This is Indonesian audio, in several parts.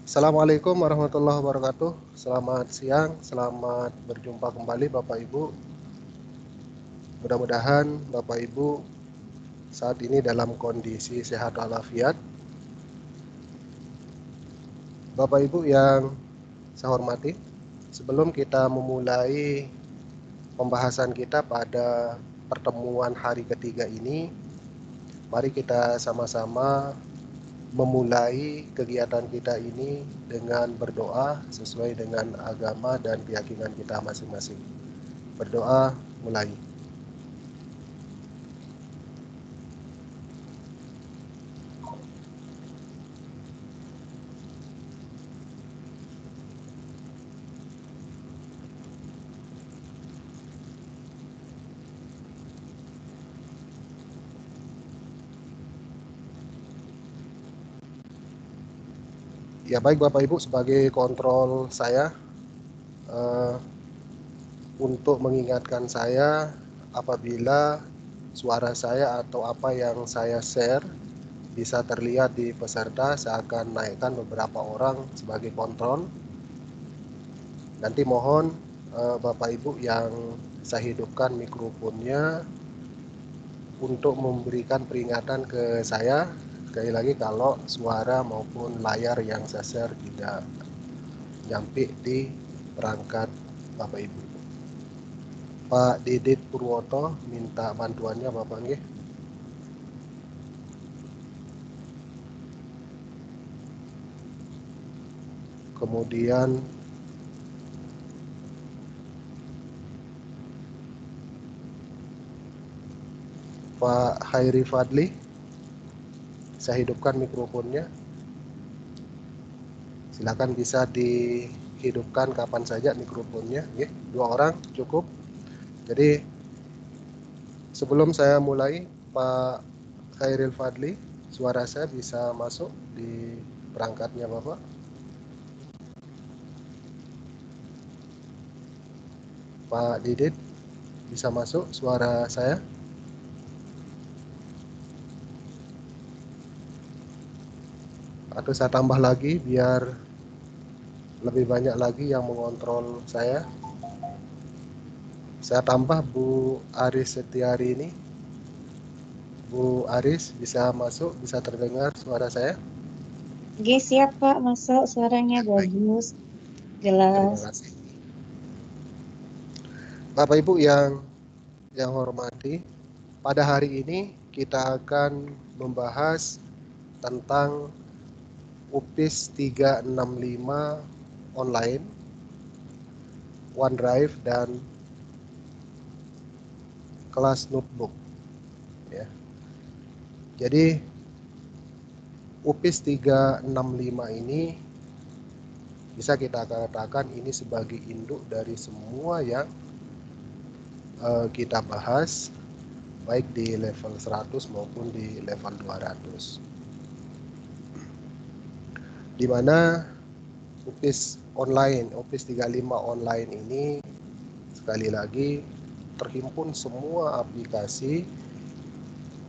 Assalamualaikum warahmatullahi wabarakatuh. Selamat siang, selamat berjumpa kembali Bapak Ibu. Mudah-mudahan Bapak Ibu saat ini dalam kondisi sehat walafiat. Bapak Ibu yang saya hormati, sebelum kita memulai pembahasan kita pada pertemuan hari ketiga ini, mari kita sama-sama memulai kegiatan kita ini dengan berdoa sesuai dengan agama dan keyakinan kita masing-masing. Berdoa mulai. Ya baik Bapak Ibu, sebagai kontrol saya eh, untuk mengingatkan saya apabila suara saya atau apa yang saya share bisa terlihat di peserta, saya akan naikkan beberapa orang sebagai kontrol. Nanti mohon Bapak Ibu yang saya hidupkan mikrofonnya untuk memberikan peringatan ke saya. Sekali lagi kalau suara maupun layar yang saya share tidak nyampe di perangkat Bapak Ibu. Pak Didit Purwoto minta bantuannya Bapak nggih. Kemudian Pak Hairi Fadli, saya hidupkan mikrofonnya. Silakan bisa dihidupkan kapan saja mikrofonnya, nggih. 2 orang cukup. Jadi sebelum saya mulai, Pak Hairil Fadli, suara saya bisa masuk di perangkatnya Bapak? Pak Didit, bisa masuk suara saya? Atau saya tambah lagi biar lebih banyak lagi yang mengontrol saya? Saya tambah Bu Aris Setiari ini. Bu Aris bisa masuk, bisa terdengar suara saya? Oke, siap Pak, masuk suaranya Baik, bagus, terima jelas. kasih. Bapak Ibu yang hormati, pada hari ini kita akan membahas tentang UPIS 365 online, OneDrive, dan kelas notebook. Ya. Jadi UPIS 365 ini bisa kita katakan ini sebagai induk dari semua yang kita bahas, baik di level 100 maupun di level 200. Di mana UPIS online, UPIS 35 online ini sekali lagi terhimpun semua aplikasi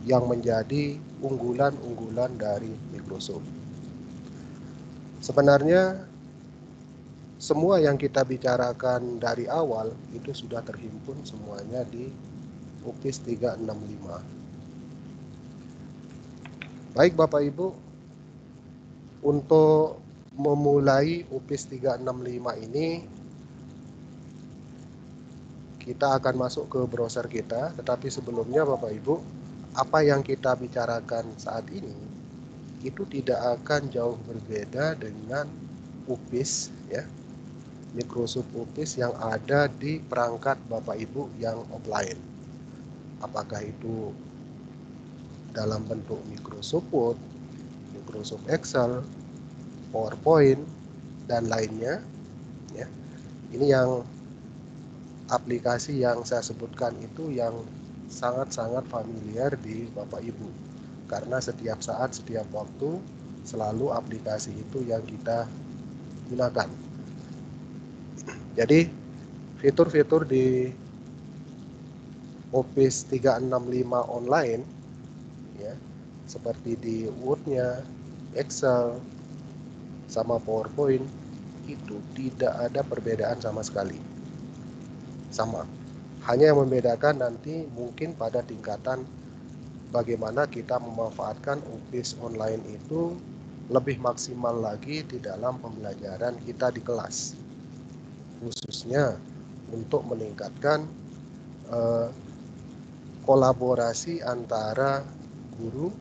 yang menjadi unggulan-unggulan dari Microsoft. Sebenarnya semua yang kita bicarakan dari awal itu sudah terhimpun semuanya di UPIS 365. Baik Bapak Ibu, untuk memulai UPIS 365 ini kita akan masuk ke browser kita, tetapi sebelumnya Bapak Ibu, apa yang kita bicarakan saat ini itu tidak akan jauh berbeda dengan UPIS ya, Microsoft UPIS yang ada di perangkat Bapak Ibu yang offline. Apakah itu dalam bentuk Microsoft Word, Microsoft Excel, PowerPoint, dan lainnya ya. Ini yang aplikasi yang saya sebutkan itu yang sangat-sangat familiar di Bapak Ibu. Karena setiap saat, setiap waktu selalu aplikasi itu yang kita gunakan. Jadi fitur-fitur di Office 365 online ya, seperti di Word-nya, Excel, sama PowerPoint itu tidak ada perbedaan sama sekali. Sama. Hanya yang membedakan nanti mungkin pada tingkatan bagaimana kita memanfaatkan Office online itu lebih maksimal lagi di dalam pembelajaran kita di kelas. Khususnya untuk meningkatkan kolaborasi antara guru,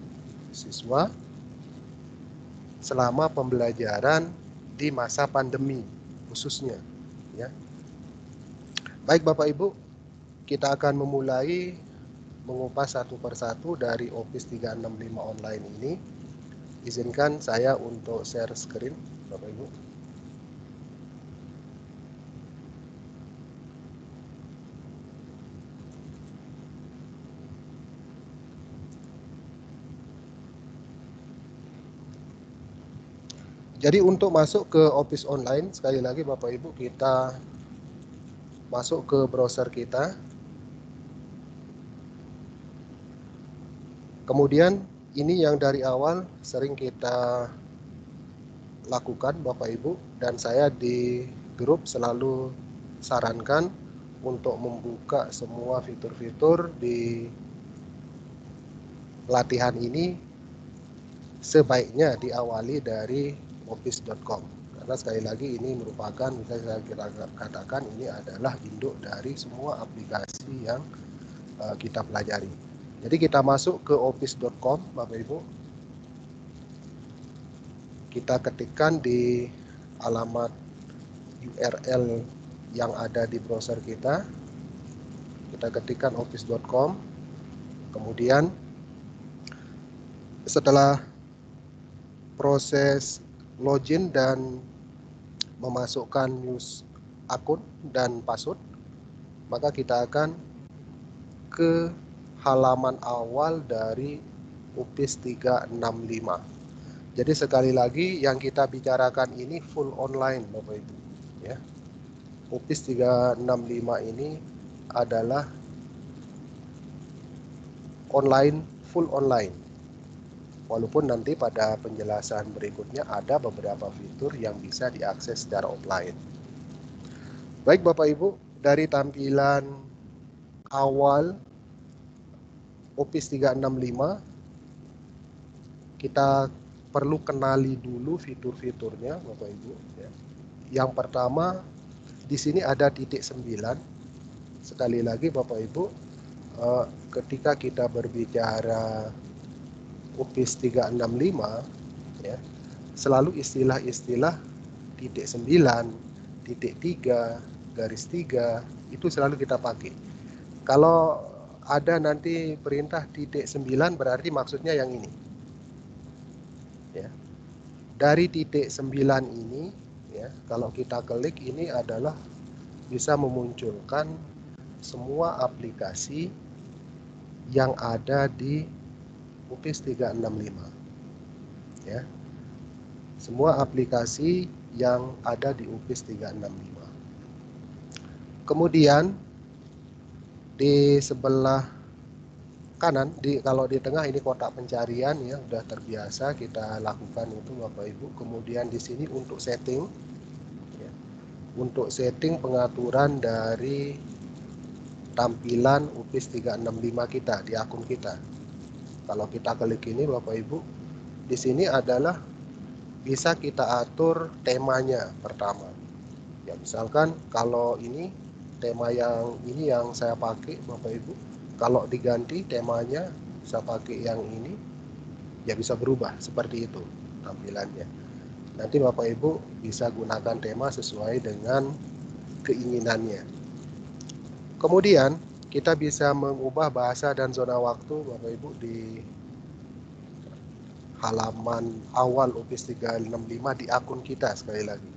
siswa selama pembelajaran di masa pandemi khususnya, ya. Baik Bapak Ibu, kita akan memulai mengupas satu persatu dari Office 365 online ini. Izinkan saya untuk share screen Bapak Ibu. Jadi untuk masuk ke Office online, sekali lagi Bapak Ibu, kita masuk ke browser kita. Kemudian ini yang dari awal sering kita lakukan Bapak Ibu, dan saya di grup selalu sarankan untuk membuka semua fitur-fitur di latihan ini sebaiknya diawali dari office.com, karena sekali lagi ini merupakan, misalnya kita katakan ini adalah induk dari semua aplikasi yang kita pelajari. Jadi kita masuk ke office.com Bapak Ibu, kita ketikkan di alamat URL yang ada di browser kita, kita ketikkan office.com, kemudian setelah proses login dan memasukkan akun dan password, maka kita akan ke halaman awal dari Office 365. Jadi sekali lagi yang kita bicarakan ini full online Bapak Ibu, ya. Office 365 ini adalah online, full online. Walaupun nanti pada penjelasan berikutnya ada beberapa fitur yang bisa diakses secara offline. Baik Bapak Ibu, dari tampilan awal Office 365, kita perlu kenali dulu fitur-fiturnya Bapak Ibu, ya. Yang pertama, di sini ada titik 9. Sekali lagi Bapak Ibu, ketika kita berbicara Office 365, ya, selalu istilah-istilah titik 9, titik 3, garis 3, itu selalu kita pakai. Kalau ada nanti perintah titik 9 berarti maksudnya yang ini, ya. Dari titik 9 ini, ya, kalau kita klik ini adalah bisa memunculkan semua aplikasi yang ada di Office 365, ya. Semua aplikasi yang ada di Office 365. Kemudian di sebelah kanan, kalau di tengah ini kotak pencarian, ya, udah terbiasa kita lakukan itu Bapak Ibu. Kemudian di sini untuk setting, ya, untuk setting pengaturan dari tampilan Office 365 kita di akun kita. Kalau kita klik ini Bapak Ibu, di sini adalah bisa kita atur temanya pertama. Ya, misalkan kalau ini tema yang ini yang saya pakai Bapak Ibu, kalau diganti temanya bisa pakai yang ini, ya bisa berubah seperti itu tampilannya. Nanti Bapak Ibu bisa gunakan tema sesuai dengan keinginannya. Kemudian kita bisa mengubah bahasa dan zona waktu Bapak Ibu di halaman awal Office 365 di akun kita. Sekali lagi,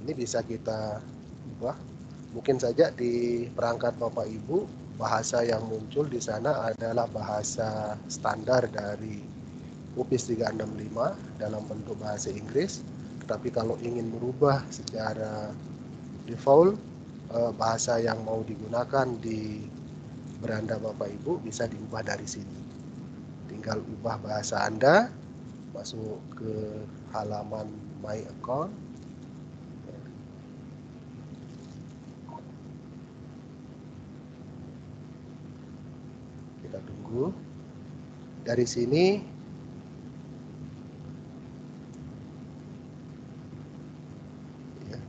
ini bisa kita ubah. Mungkin saja di perangkat Bapak Ibu, bahasa yang muncul di sana adalah bahasa standar dari Office 365 dalam bentuk bahasa Inggris. Tetapi kalau ingin merubah secara default bahasa yang mau digunakan di beranda Bapak Ibu, bisa diubah dari sini. Tinggal ubah bahasa Anda, masuk ke halaman My Account. Kita tunggu. Dari sini ya,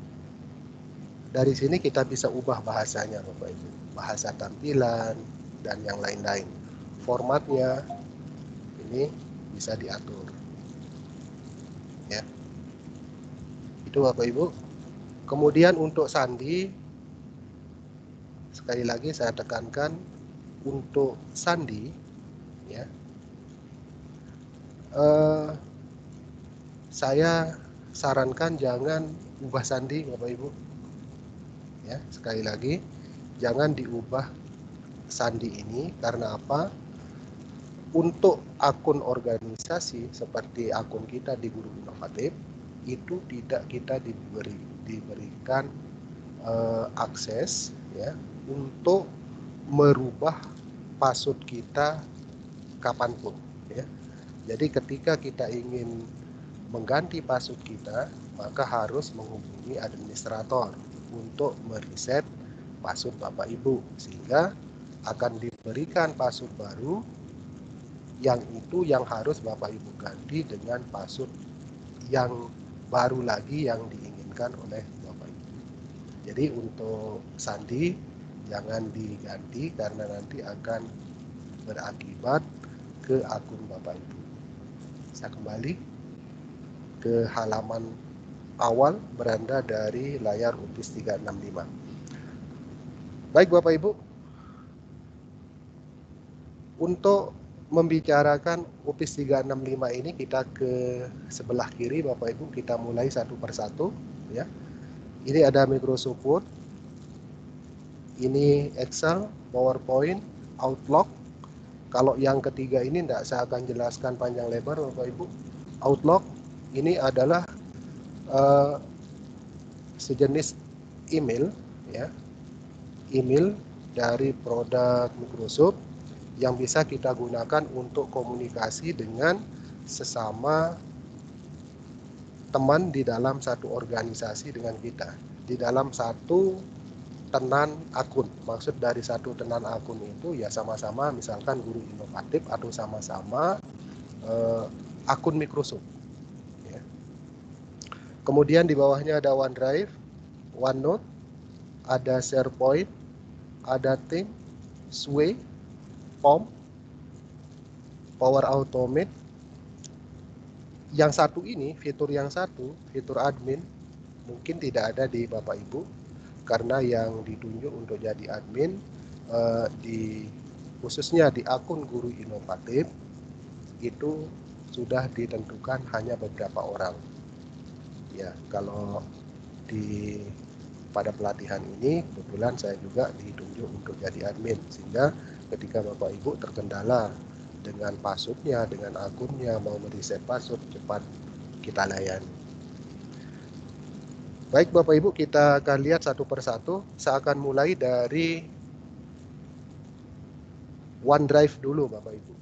dari sini kita bisa ubah bahasanya Bapak Ibu, bahasa tampilan dan yang lain-lain. Formatnya ini bisa diatur. Ya. Itu Bapak Ibu. Kemudian untuk sandi, sekali lagi saya tekankan, untuk sandi ya, saya sarankan jangan ubah sandi Bapak Ibu ya. Sekali lagi, jangan diubah sandi ini. Karena apa? Untuk akun organisasi seperti akun kita di Guru Inovatif, itu tidak kita diberikan akses ya untuk merubah password kita kapanpun ya. Jadi ketika kita ingin mengganti password kita, maka harus menghubungi administrator untuk mereset password Bapak Ibu, sehingga akan diberikan password baru, yang itu yang harus Bapak Ibu ganti dengan password yang baru lagi yang diinginkan oleh Bapak Ibu. Jadi untuk sandi jangan diganti karena nanti akan berakibat ke akun Bapak Ibu. Saya kembali ke halaman awal beranda dari layar UPIS 365. Baik Bapak Ibu, untuk membicarakan UPIS 365 ini kita ke sebelah kiri Bapak Ibu, kita mulai satu persatu ya. Ini ada Microsoft Word, ini Excel, PowerPoint, Outlook. Kalau yang ketiga ini tidak saya akan jelaskan panjang lebar Bapak Ibu. Outlook ini adalah sejenis email ya, email dari produk Microsoft yang bisa kita gunakan untuk komunikasi dengan sesama teman di dalam satu organisasi dengan kita, di dalam satu tenan akun. Maksud dari satu tenan akun itu ya sama-sama misalkan Guru Inovatif atau sama-sama akun Microsoft ya. Kemudian di bawahnya ada OneDrive, OneNote, ada SharePoint, ada Team, Sway, Form, Power Automate. Yang satu ini, fitur yang satu, fitur admin, mungkin tidak ada di Bapak Ibu, karena yang ditunjuk untuk jadi admin khususnya di akun Guru Inovatif itu sudah ditentukan hanya beberapa orang. Ya, kalau pada pelatihan ini kebetulan saya juga ditunjuk untuk jadi admin, sehingga ketika Bapak Ibu terkendala dengan passwordnya, dengan akunnya, mau mereset password, cepat kita layani. Baik Bapak Ibu, kita akan lihat satu persatu. Saya akan mulai dari OneDrive dulu Bapak Ibu.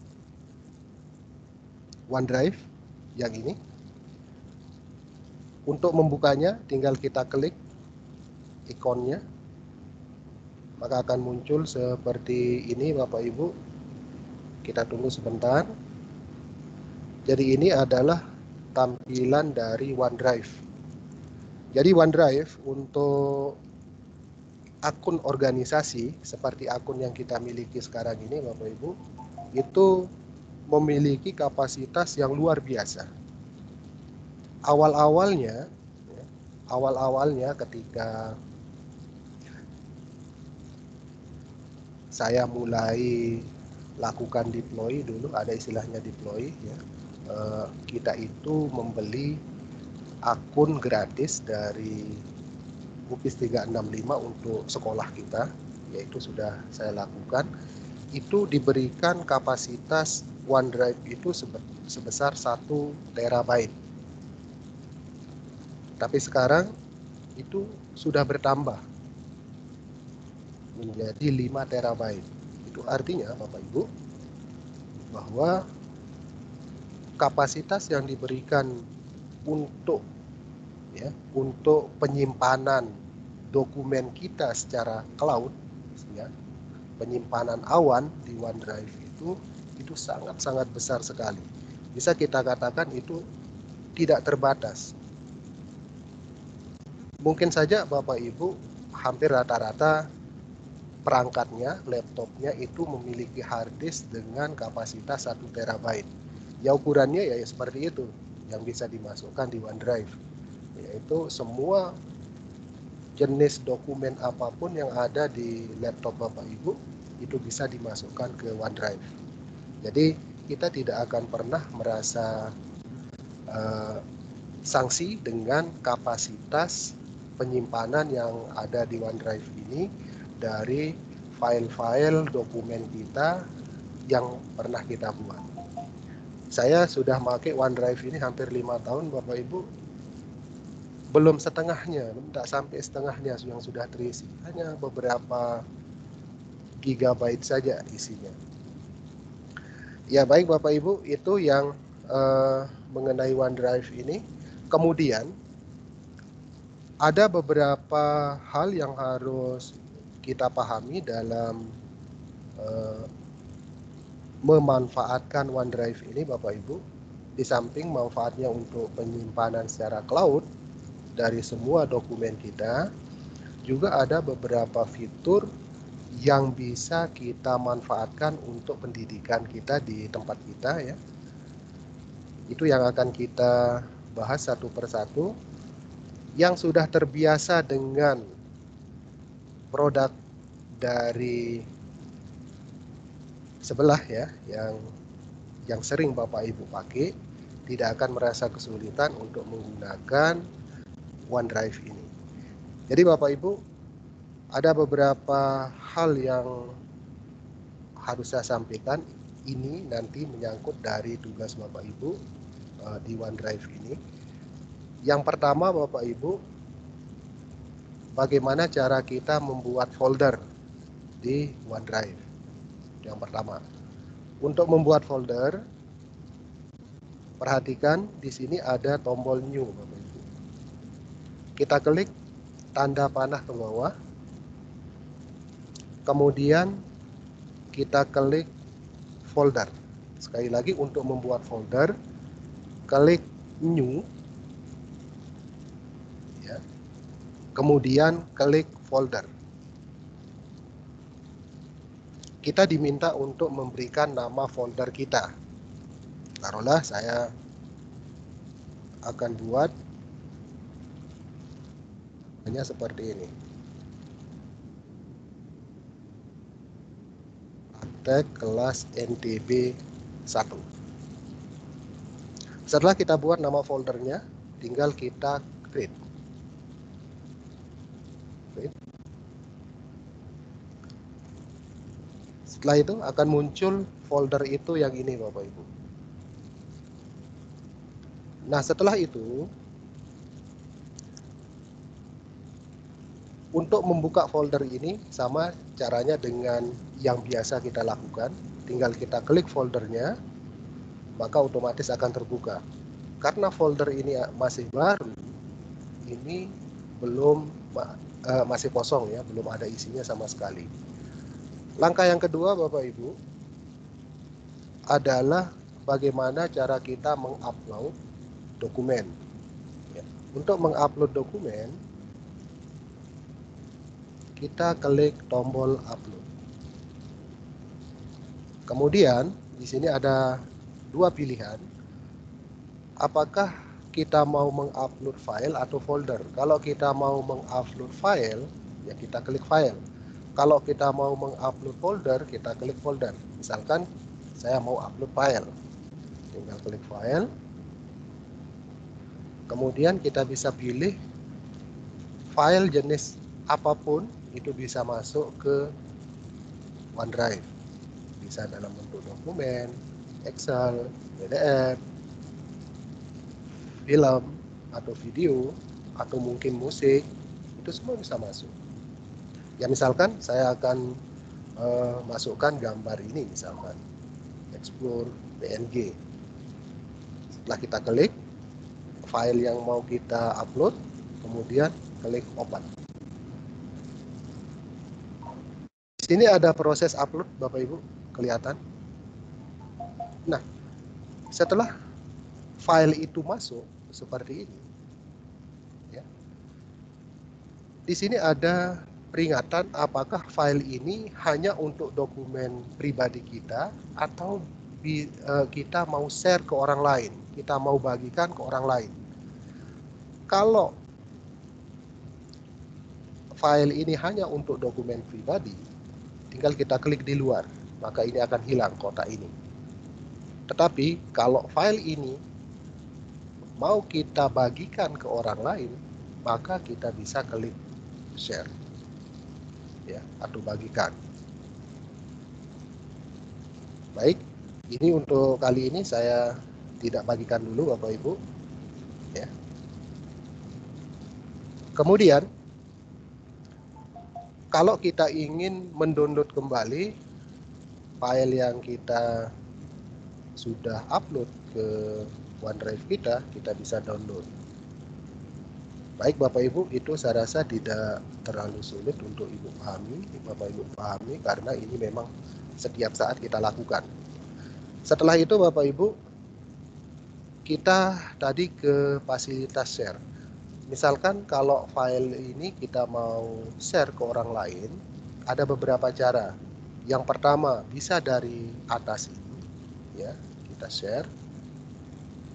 OneDrive yang ini. Untuk membukanya tinggal kita klik ikonnya, maka akan muncul seperti ini Bapak Ibu. Kita tunggu sebentar. Jadi ini adalah tampilan dari OneDrive. Jadi OneDrive untuk akun organisasi seperti akun yang kita miliki sekarang ini Bapak Ibu, itu memiliki kapasitas yang luar biasa. Awal-awalnya ketika saya mulai lakukan deploy dulu, ada istilahnya deploy ya, kita itu membeli akun gratis dari UPIS 365 untuk sekolah kita, yaitu sudah saya lakukan. Itu diberikan kapasitas OneDrive itu sebesar 1 terabyte. Tapi sekarang itu sudah bertambah menjadi 5 terabyte. Itu artinya Bapak Ibu bahwa kapasitas yang diberikan untuk penyimpanan dokumen kita secara cloud, ya, penyimpanan awan di OneDrive itu sangat-sangat besar sekali. Bisa kita katakan itu tidak terbatas. Mungkin saja Bapak Ibu hampir rata-rata perangkatnya, laptopnya itu memiliki hard disk dengan kapasitas 1 terabyte. Ya ukurannya ya seperti itu yang bisa dimasukkan di OneDrive, yaitu semua jenis dokumen apapun yang ada di laptop Bapak Ibu itu bisa dimasukkan ke OneDrive. Jadi kita tidak akan pernah merasa sanksi dengan kapasitas penyimpanan yang ada di OneDrive ini dari file-file dokumen kita yang pernah kita buat. Saya sudah pakai OneDrive ini hampir 5 tahun Bapak Ibu, belum setengahnya, tidak sampai setengahnya yang sudah terisi, hanya beberapa gigabyte saja isinya. Ya baik Bapak Ibu, itu yang mengenai OneDrive ini. Kemudian ada beberapa hal yang harus kita pahami dalam memanfaatkan OneDrive ini Bapak Ibu. Di samping manfaatnya untuk penyimpanan secara cloud dari semua dokumen kita, juga ada beberapa fitur yang bisa kita manfaatkan untuk pendidikan kita di tempat kita, ya. Itu yang akan kita bahas satu persatu. Yang sudah terbiasa dengan produk dari sebelah, ya, yang sering Bapak Ibu pakai, tidak akan merasa kesulitan untuk menggunakan OneDrive ini. Jadi Bapak Ibu, ada beberapa hal yang harus saya sampaikan. Ini nanti menyangkut dari tugas Bapak Ibu di OneDrive ini. Yang pertama Bapak Ibu, bagaimana cara kita membuat folder di OneDrive. Yang pertama, untuk membuat folder, perhatikan di sini ada tombol New Bapak Ibu. Kita klik tanda panah ke bawah, kemudian kita klik folder. Sekali lagi, untuk membuat folder, klik New, ya, kemudian klik folder. Kita diminta untuk memberikan nama folder kita. Taruhlah saya akan buat hanya seperti ini, praktek kelas NTB 1. Setelah kita buat nama foldernya, tinggal kita create. Setelah itu akan muncul folder itu yang ini Bapak Ibu. Nah setelah itu, untuk membuka folder ini sama caranya dengan yang biasa kita lakukan. Tinggal kita klik foldernya, maka otomatis akan terbuka. Karena folder ini masih baru, ini belum masih kosong, ya, belum ada isinya sama sekali. Langkah yang kedua Bapak Ibu adalah bagaimana cara kita mengupload dokumen. Ya. Untuk mengupload dokumen, kita klik tombol upload. Kemudian di sini ada dua pilihan. Apakah kita mau mengupload file atau folder? Kalau kita mau mengupload file, ya kita klik file. Kalau kita mau mengupload folder, kita klik folder. Misalkan saya mau upload file, tinggal klik file. Kemudian kita bisa pilih file jenis apapun, itu bisa masuk ke OneDrive. Bisa dalam bentuk dokumen, Excel, PDF, film, atau video, atau mungkin musik, itu semua bisa masuk. Ya misalkan saya akan masukkan gambar ini, misalkan Explore PNG. Setelah kita klik file yang mau kita upload, kemudian klik open. Di sini ada proses upload, Bapak Ibu, kelihatan. Nah, setelah file itu masuk seperti ini, ya, di sini ada peringatan apakah file ini hanya untuk dokumen pribadi kita atau kita mau share ke orang lain, kita mau bagikan ke orang lain. Kalau file ini hanya untuk dokumen pribadi, tinggal kita klik di luar, maka ini akan hilang kotak ini. Tetapi kalau file ini mau kita bagikan ke orang lain, maka kita bisa klik share, ya, atau bagikan. Baik, ini untuk kali ini saya tidak bagikan dulu, Bapak Ibu, ya. Kemudian kalau kita ingin mendownload kembali file yang kita sudah upload ke OneDrive kita bisa download. Baik Bapak Ibu, itu saya rasa tidak terlalu sulit untuk Ibu pahami, Bapak Ibu pahami, karena ini memang setiap saat kita lakukan. Setelah itu Bapak Ibu, kita tadi ke fasilitas share. Misalkan kalau file ini kita mau share ke orang lain, ada beberapa cara. Yang pertama, bisa dari atas ini, ya, kita share.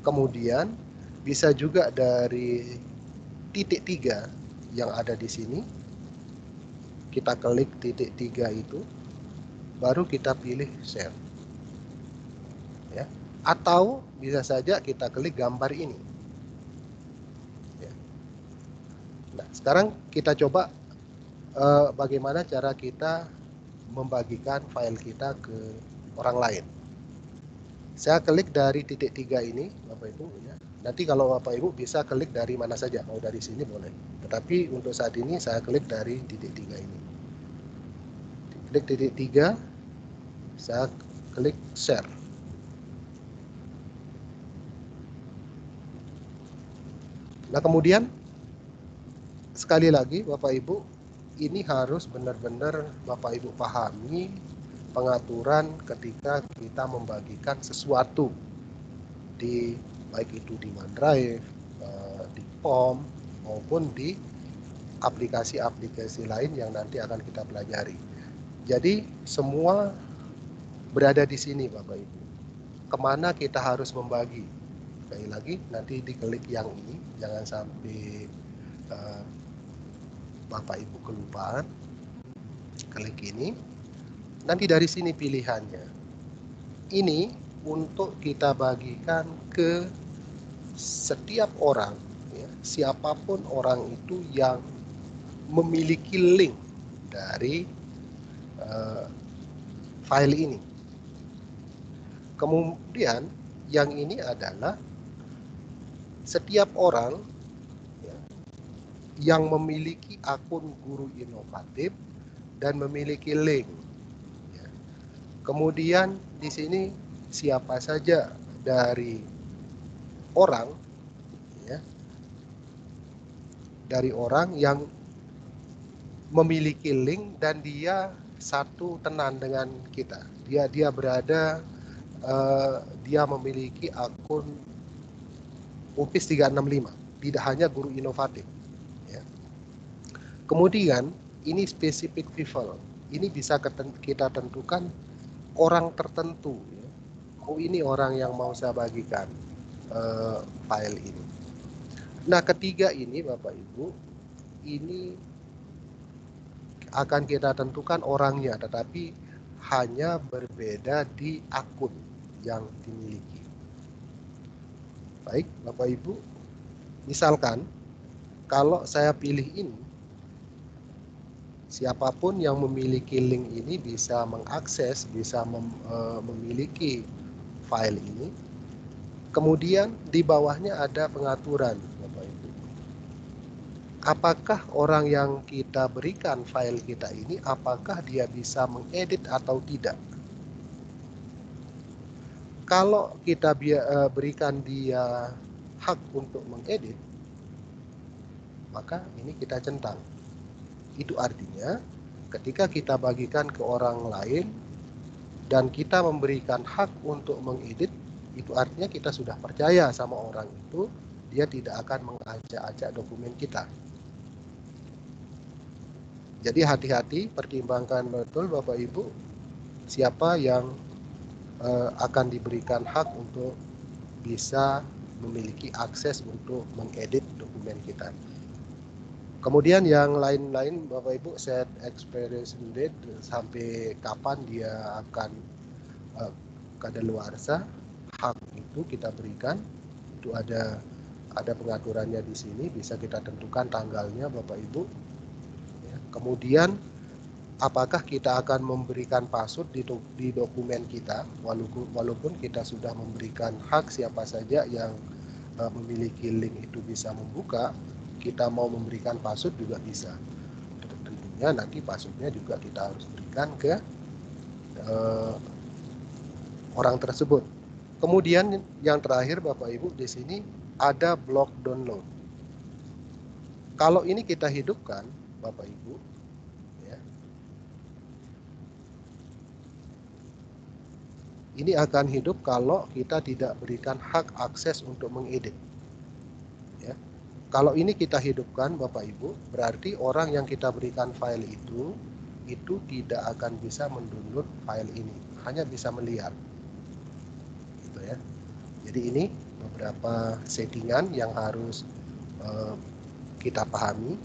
Kemudian bisa juga dari titik 3 yang ada di sini. Kita klik titik 3 itu, baru kita pilih share, ya. Atau bisa saja kita klik gambar ini. Nah, sekarang kita coba bagaimana cara kita membagikan file kita ke orang lain. Saya klik dari titik 3 ini, Bapak Ibu, ya. Nanti kalau Bapak Ibu bisa klik dari mana saja, mau dari sini boleh. Tetapi untuk saat ini saya klik dari titik 3 ini. Klik titik 3, saya klik share. Nah, kemudian sekali lagi Bapak Ibu, ini harus benar-benar Bapak Ibu pahami pengaturan ketika kita membagikan sesuatu di baik itu di OneDrive, di POM, maupun di aplikasi-aplikasi lain yang nanti akan kita pelajari. Jadi semua berada di sini Bapak Ibu. Kemana kita harus membagi? Sekali lagi nanti diklik yang ini, jangan sampai Bapak Ibu kelupaan. Klik ini, nanti dari sini pilihannya. Ini untuk kita bagikan ke setiap orang, ya, siapapun orang itu yang memiliki link dari file ini. Kemudian yang ini adalah setiap orang, ya, yang memiliki akun Guru Inovatif dan memiliki link. Ya. Kemudian di sini siapa saja dari orang, ya, dari orang yang memiliki link dan dia satu tenan dengan kita. Dia berada, dia memiliki akun UPIS 365, tidak hanya Guru Inovatif. Ya. Kemudian ini spesifik people, ini bisa kita tentukan orang tertentu. Ya. Oh, ini orang yang mau saya bagikan file ini. Nah, ketiga ini Bapak Ibu, ini akan kita tentukan orangnya, tetapi hanya berbeda di akun yang dimiliki. Baik Bapak Ibu, misalkan kalau saya pilih ini, siapapun yang memiliki link ini bisa mengakses, bisa memiliki file ini. Kemudian di bawahnya ada pengaturan Bapak Ibu. Apakah orang yang kita berikan file kita ini, apakah dia bisa mengedit atau tidak? Kalau kita berikan dia hak untuk mengedit, maka ini kita centang. Itu artinya ketika kita bagikan ke orang lain dan kita memberikan hak untuk mengedit, itu artinya kita sudah percaya sama orang itu, dia tidak akan mengacak-acak dokumen kita. Jadi hati-hati, pertimbangkan betul Bapak Ibu, siapa yang akan diberikan hak untuk bisa memiliki akses untuk mengedit dokumen kita. Kemudian yang lain-lain Bapak Ibu, set expiration date, sampai kapan dia akan kadaluarsa, hak itu kita berikan. Itu ada pengaturannya di sini, bisa kita tentukan tanggalnya Bapak Ibu. Ya. Kemudian apakah kita akan memberikan password di dokumen kita, walaupun kita sudah memberikan hak siapa saja yang memiliki link itu bisa membuka, kita mau memberikan password juga bisa. Tentunya nanti passwordnya juga kita harus berikan ke orang tersebut. Kemudian yang terakhir Bapak Ibu, di sini ada block download. Kalau ini kita hidupkan Bapak Ibu, ya, ini akan hidup kalau kita tidak berikan hak akses untuk mengedit. Ya. Kalau ini kita hidupkan Bapak Ibu, berarti orang yang kita berikan file itu tidak akan bisa mendownload file ini, hanya bisa melihat. Gitu ya. Jadi ini beberapa settingan yang harus kita pahami.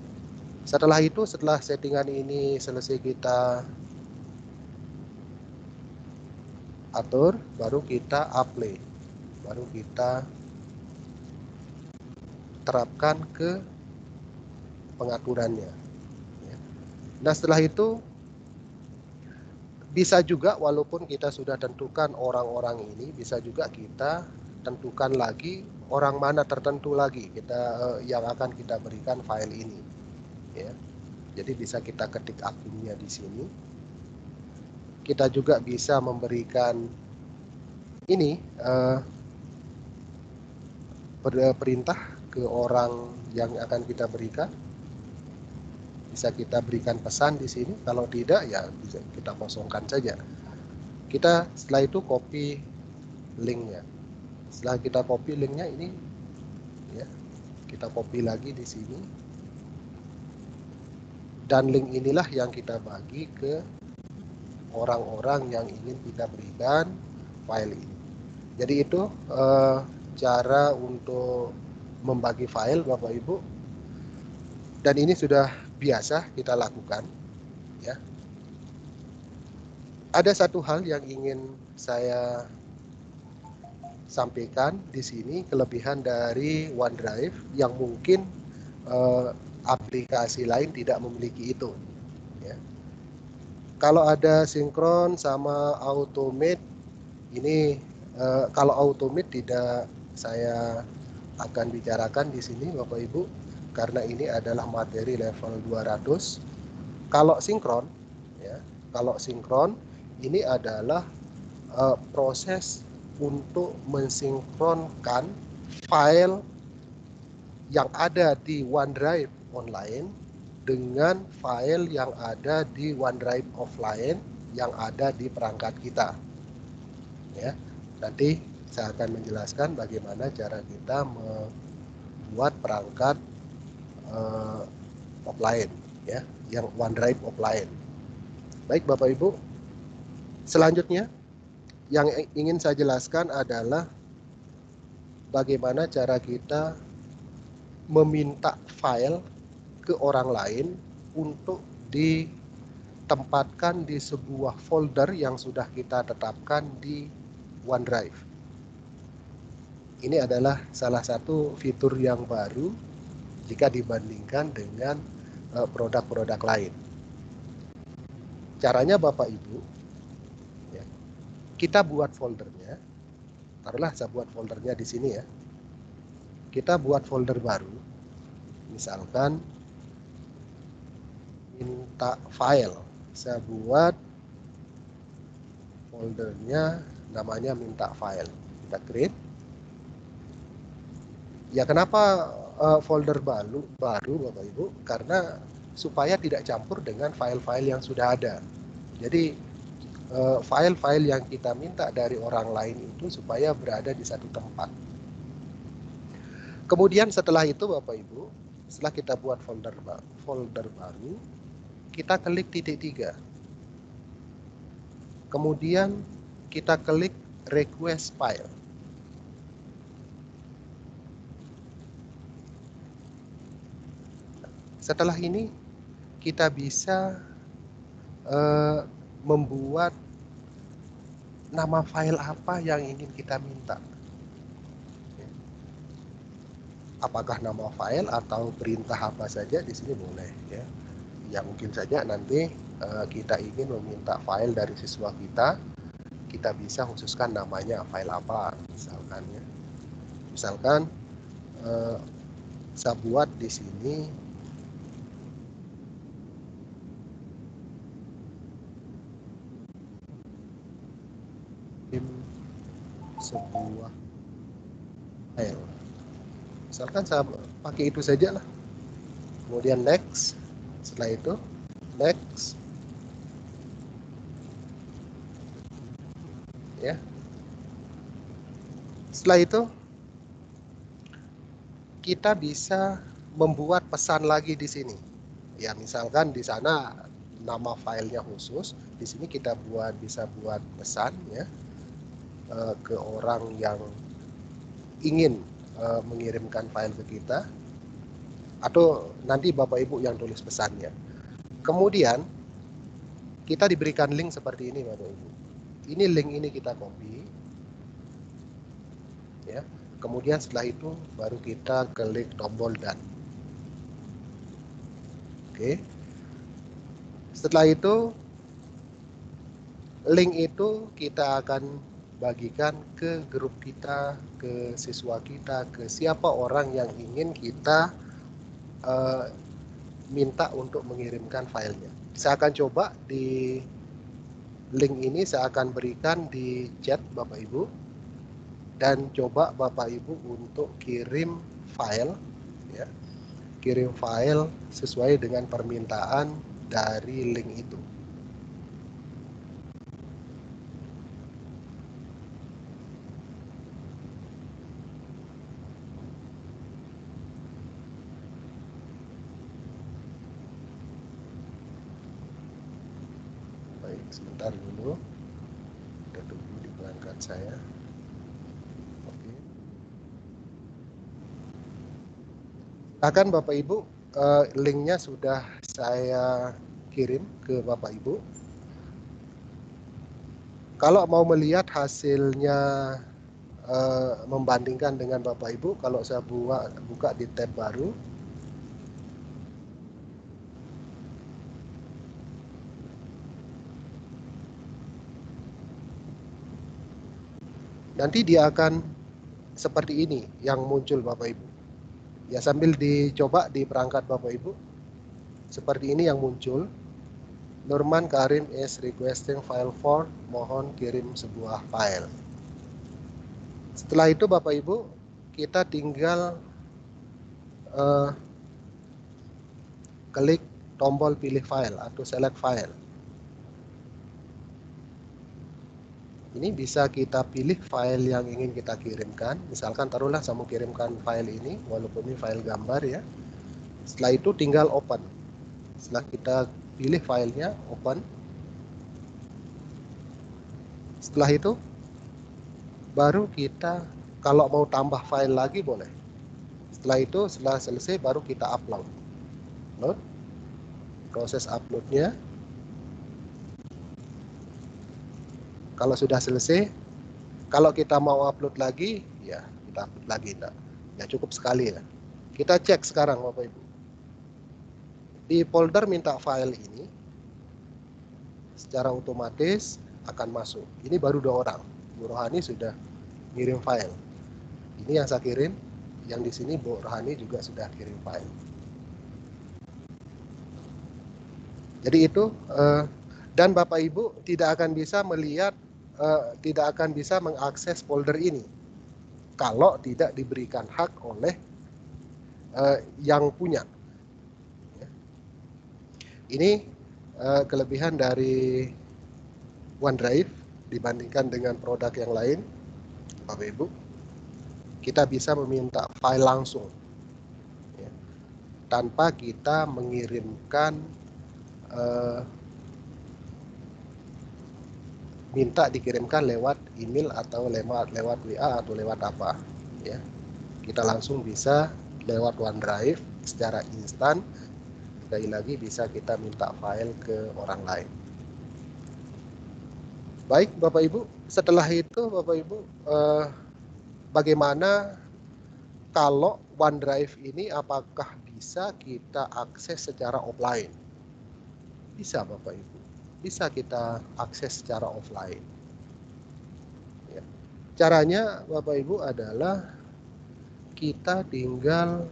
Setelah itu, setelah settingan ini selesai kita atur, baru kita apply, baru kita terapkan ke pengaturannya. Nah setelah itu bisa juga, walaupun kita sudah tentukan orang-orang ini, bisa juga kita tentukan lagi orang mana tertentu lagi kita yang akan kita berikan file ini. Ya. Jadi bisa kita ketik akunnya di sini. Kita juga bisa memberikan ini perintah ke orang yang akan kita berikan. Bisa kita berikan pesan di sini. Kalau tidak, ya bisa kita kosongkan saja. Kita setelah itu copy linknya. Setelah kita copy linknya ini, ya, kita copy lagi di sini. Dan link inilah yang kita bagi ke orang-orang yang ingin kita berikan file ini. Jadi itu cara untuk membagi file Bapak Ibu. Dan ini sudah biasa kita lakukan. Ya. Ada satu hal yang ingin saya sampaikan di sini, kelebihan dari OneDrive yang mungkin aplikasi lain tidak memiliki itu. Ya. Kalau ada sinkron sama automate, ini kalau automate tidak saya akan bicarakan di sini Bapak Ibu, karena ini adalah materi level 200. Kalau sinkron, ya, kalau sinkron ini adalah proses untuk mensinkronkan file yang ada di OneDrive online dengan file yang ada di OneDrive offline yang ada di perangkat kita. Ya, nanti saya akan menjelaskan bagaimana cara kita membuat perangkat offline, ya, yang OneDrive offline. Baik Bapak Ibu, selanjutnya yang ingin saya jelaskan adalah bagaimana cara kita meminta file ke orang lain untuk ditempatkan di sebuah folder yang sudah kita tetapkan di OneDrive. Ini adalah salah satu fitur yang baru jika dibandingkan dengan produk-produk lain. Caranya Bapak Ibu, ya, kita buat foldernya. Taruhlah saya buat foldernya di sini ya. Kita buat folder baru, misalkan minta file, saya buat foldernya namanya minta file. Kita create. Ya kenapa folder baru Bapak Ibu? Karena supaya tidak campur dengan file-file yang sudah ada. Jadi file-file yang kita minta dari orang lain itu supaya berada di satu tempat. Kemudian setelah itu Bapak Ibu, setelah kita buat folder baru, kita klik titik 3. Kemudian kita klik request file. Setelah ini kita bisa membuat nama file apa yang ingin kita minta. Apakah nama file atau perintah apa saja di sini boleh ya. Ya mungkin saja nanti kita ingin meminta file dari siswa kita bisa khususkan namanya file apa misalkan ya. Misalkan saya buat di sini sebuah file. Misalkan saya pakai itu saja lah. Kemudian next. Setelah itu next. Ya. Setelah itu kita bisa membuat pesan lagi di sini. Ya, misalkan di sana nama filenya khusus, di sini kita bisa buat pesan ya ke orang yang ingin mengirimkan file ke kita, atau nanti Bapak Ibu yang tulis pesannya. Kemudian kita diberikan link seperti ini Bapak Ibu. Ini link ini kita copy ya. Kemudian setelah itu baru kita klik tombol done. Oke. Setelah itu link itu kita akan bagikan ke grup kita, ke siswa kita, ke siapa orang yang ingin kita minta untuk mengirimkan filenya. Saya akan coba di link ini, saya akan berikan di chat Bapak Ibu, dan coba Bapak Ibu untuk kirim file ya, kirim file sesuai dengan permintaan dari link itu. Baik, sebentar dulu, kita tunggu di perangkat saya. Oke. Akan Bapak Ibu, linknya sudah saya kirim ke Bapak Ibu. Kalau mau melihat hasilnya, membandingkan dengan Bapak Ibu, kalau saya buka di tab baru, nanti dia akan seperti ini yang muncul Bapak Ibu. Ya, sambil dicoba di perangkat Bapak Ibu, seperti ini yang muncul. Nurman Karim is requesting file for, mohon kirim sebuah file. Setelah itu Bapak Ibu, kita tinggal klik tombol pilih file atau select file. Ini bisa kita pilih file yang ingin kita kirimkan. Misalkan taruhlah saya mau kirimkan file ini, walaupun ini file gambar ya. Setelah itu tinggal open. Setelah kita pilih filenya, open. Setelah itu baru kita, kalau mau tambah file lagi boleh. Setelah itu, setelah selesai baru kita upload. Proses uploadnya. Kalau sudah selesai, kalau kita mau upload lagi, ya kita upload lagi. Nah, ya cukup sekali ya. Kita cek sekarang Bapak Ibu. Di folder minta file ini, secara otomatis akan masuk. Ini baru 2 orang. Bu Rohani sudah kirim file. Ini yang saya kirim, yang di sini Bu Rohani juga sudah kirim file. Jadi itu, dan Bapak Ibu tidak akan bisa melihat tidak akan bisa mengakses folder ini kalau tidak diberikan hak oleh yang punya. Ini kelebihan dari OneDrive dibandingkan dengan produk yang lain, Bapak Ibu. Kita bisa meminta file langsung, ya, tanpa kita mengirimkan minta dikirimkan lewat email atau lewat WA atau lewat apa, ya. Kita langsung bisa lewat OneDrive secara instan. Sekali lagi bisa kita minta file ke orang lain. Baik Bapak Ibu, setelah itu Bapak Ibu, bagaimana kalau OneDrive ini apakah bisa kita akses secara offline? Bisa Bapak Ibu, bisa kita akses secara offline. Ya. Caranya Bapak Ibu adalah kita tinggal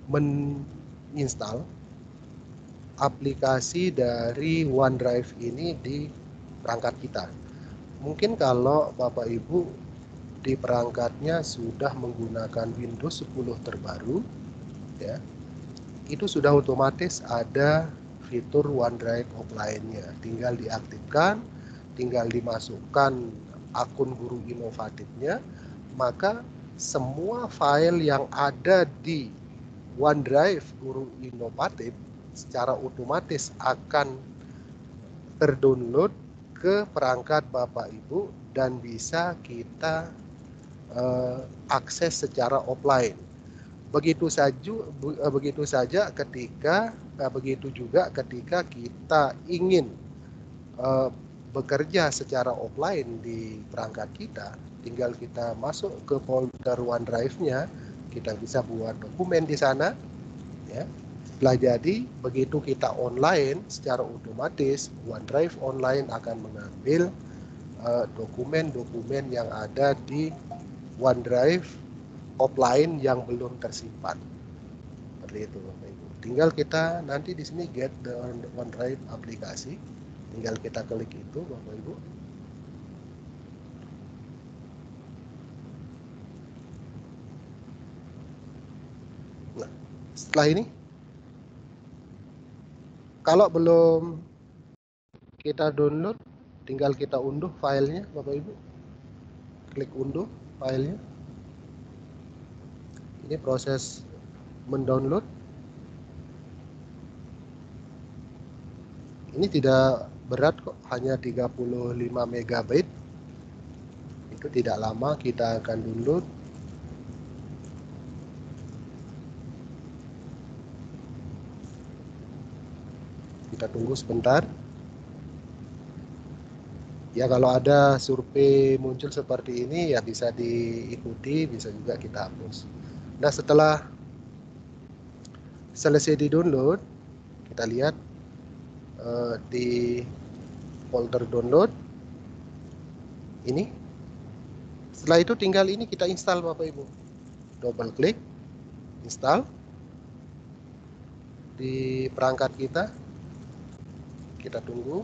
menginstal aplikasi dari OneDrive ini di perangkat kita. Mungkin kalau Bapak Ibu di perangkatnya sudah menggunakan Windows 10 terbaru, ya, itu sudah otomatis ada fitur OneDrive offline-nya. Tinggal diaktifkan, tinggal dimasukkan akun guru inovatifnya, maka semua file yang ada di OneDrive guru inovatif secara otomatis akan terdownload ke perangkat Bapak Ibu dan bisa kita akses secara offline. Begitu saja ketika begitu juga ketika kita ingin bekerja secara offline di perangkat kita, tinggal kita masuk ke folder OneDrive-nya, kita bisa buat dokumen di sana, ya. Setelah jadi, begitu kita online, secara otomatis OneDrive online akan mengambil dokumen-dokumen yang ada di OneDrive offline yang belum tersimpan. Seperti itu Bapak Ibu. Tinggal kita nanti di sini get the OneDrive aplikasi. Tinggal kita klik itu Bapak Ibu. Nah, setelah ini kalau belum kita download, tinggal kita unduh filenya Bapak Ibu. Klik unduh filenya. Ini proses mendownload. Ini tidak berat kok, hanya 35 MB. Itu tidak lama, kita akan download. Kita tunggu sebentar. Ya, kalau ada survei muncul seperti ini ya bisa diikuti, bisa juga kita hapus. Nah, setelah selesai di-download, kita lihat di folder download ini. Setelah itu tinggal ini kita install Bapak Ibu. Double klik, install di perangkat kita. Kita tunggu.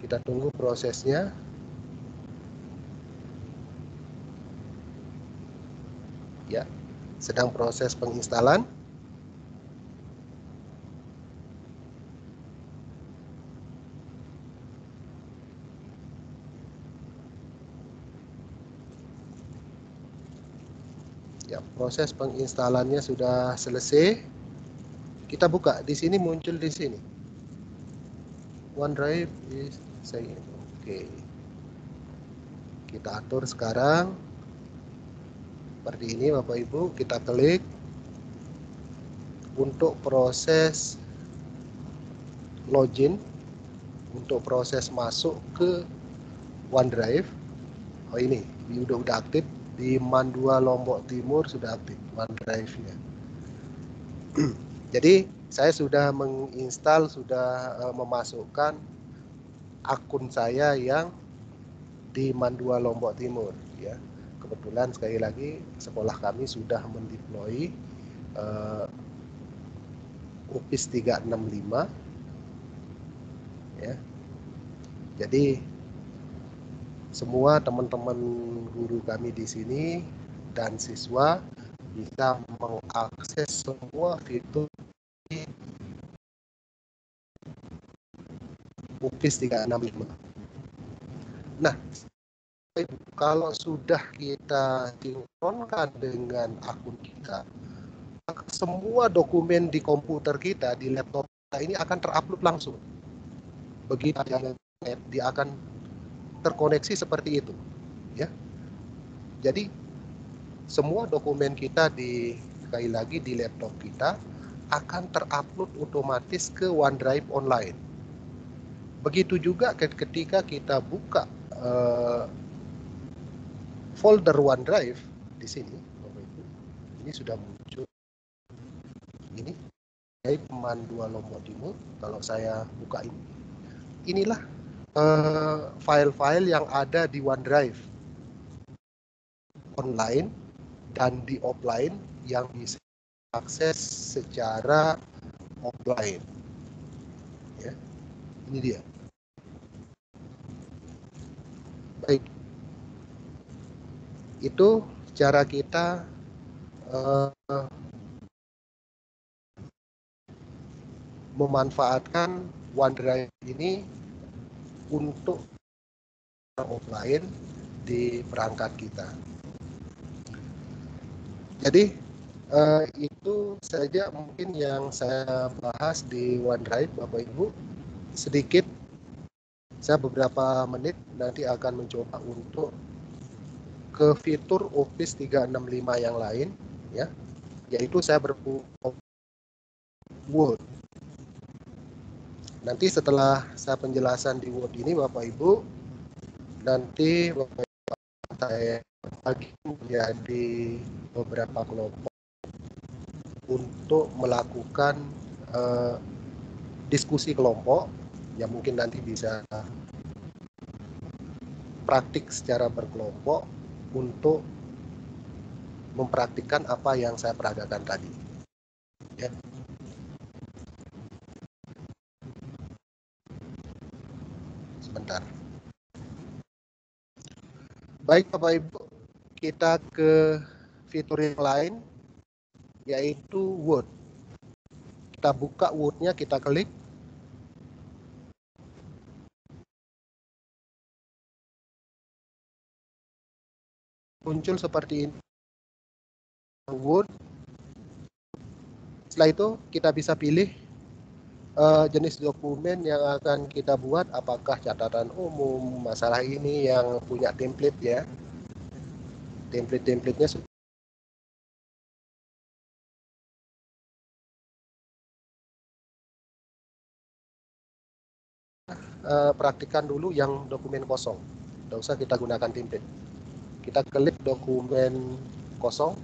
Kita tunggu prosesnya. Ya, sedang proses penginstalan. Ya, proses penginstalannya sudah selesai. Kita buka di sini, muncul di sini. OneDrive is saying oke. Kita atur sekarang seperti ini Bapak Ibu. Kita klik untuk proses login, untuk proses masuk ke OneDrive. Oh, ini udah aktif di Mandua Lombok Timur, sudah aktif OneDrive-nya. Jadi saya sudah menginstal, sudah memasukkan akun saya yang di Mandua Lombok Timur, ya. Kebetulan sekali lagi sekolah kami sudah mendeploy Office 365 ya. Jadi semua teman-teman guru kami di sini dan siswa bisa mengakses semua fitur di Office 365. Nah, kalau sudah kita sinkronkan dengan akun kita, maka semua dokumen di komputer kita, di laptop kita ini akan terupload langsung. Begitu internet, dia akan terkoneksi seperti itu, ya. Jadi semua dokumen kita sekali lagi di laptop kita akan terupload otomatis ke OneDrive online. Begitu juga ketika kita buka folder OneDrive di sini, Bapak Ibu, ini sudah muncul. Ini Mandua Lombok Timur. Kalau saya buka ini, inilah file-file yang ada di OneDrive online dan di offline yang bisa akses secara offline. Ya, ini dia. Baik, itu cara kita memanfaatkan OneDrive ini untuk offline di perangkat kita. Jadi itu saja mungkin yang saya bahas di OneDrive, Bapak Ibu. Sedikit, saya beberapa menit nanti akan mencoba untuk ke fitur Office 365 yang lain, ya, yaitu saya Word. Nanti setelah saya penjelasan di Word ini, Bapak Ibu, nanti Bapak Ibu saya bagi menjadi beberapa kelompok untuk melakukan diskusi kelompok yang mungkin nanti bisa praktik secara berkelompok untuk mempraktikkan apa yang saya peragakan tadi. Ya. Sebentar. Baik Bapak Ibu, kita ke fitur yang lain, yaitu Word. Kita buka Word-nya, kita klik. Muncul seperti ini. Word. Setelah itu kita bisa pilih jenis dokumen yang akan kita buat, apakah catatan umum, masalah ini yang punya template ya. Template-templatenya praktikkan dulu yang dokumen kosong. Tidak usah kita gunakan template. Kita klik dokumen kosong.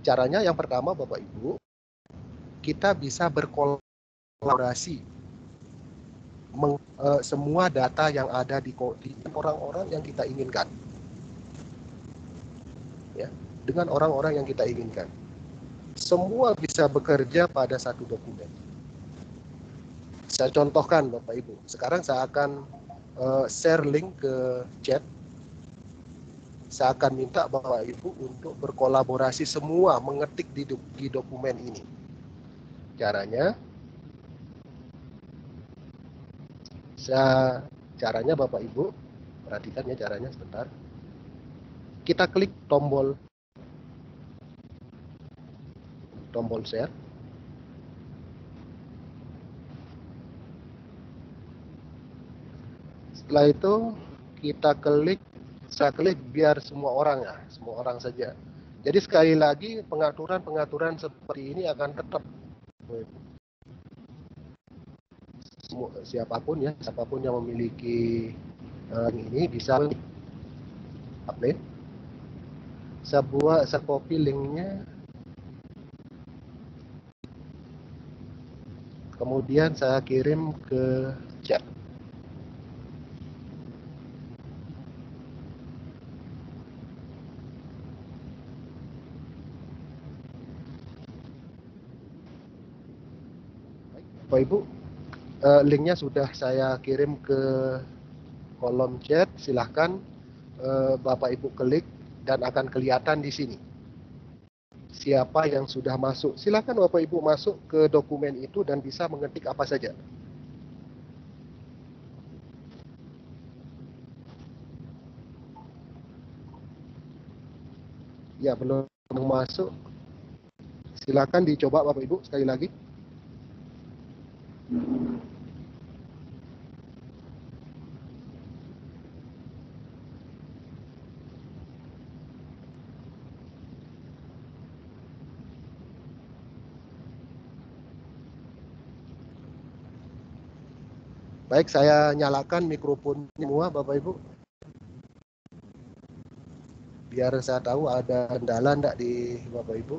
Caranya yang pertama Bapak Ibu, kita bisa berkolaborasi semua data yang ada di orang-orang yang kita inginkan, ya, dengan orang-orang yang kita inginkan. Semua bisa bekerja pada satu dokumen. Saya contohkan Bapak Ibu. Sekarang saya akan share link ke chat. Saya akan minta Bapak Ibu untuk berkolaborasi semua mengetik di dokumen ini. Caranya, caranya Bapak Ibu, perhatikan ya caranya sebentar. Kita klik tombol share. Setelah itu kita klik, saya klik biar semua orang ya, semua orang saja. Jadi sekali lagi pengaturan seperti ini akan tetap siapapun yang memiliki ini bisa upload. Saya copy linknya, kemudian saya kirim ke chat. Bapak Ibu, linknya sudah saya kirim ke kolom chat. Silahkan Bapak Ibu klik dan akan kelihatan di sini siapa yang sudah masuk. Silahkan Bapak Ibu masuk ke dokumen itu dan bisa mengetik apa saja. Ya, belum masuk. Silakan dicoba Bapak Ibu sekali lagi. Baik, saya nyalakan mikrofon semua Bapak Ibu. Biar saya tahu ada kendala enggak di Bapak Ibu.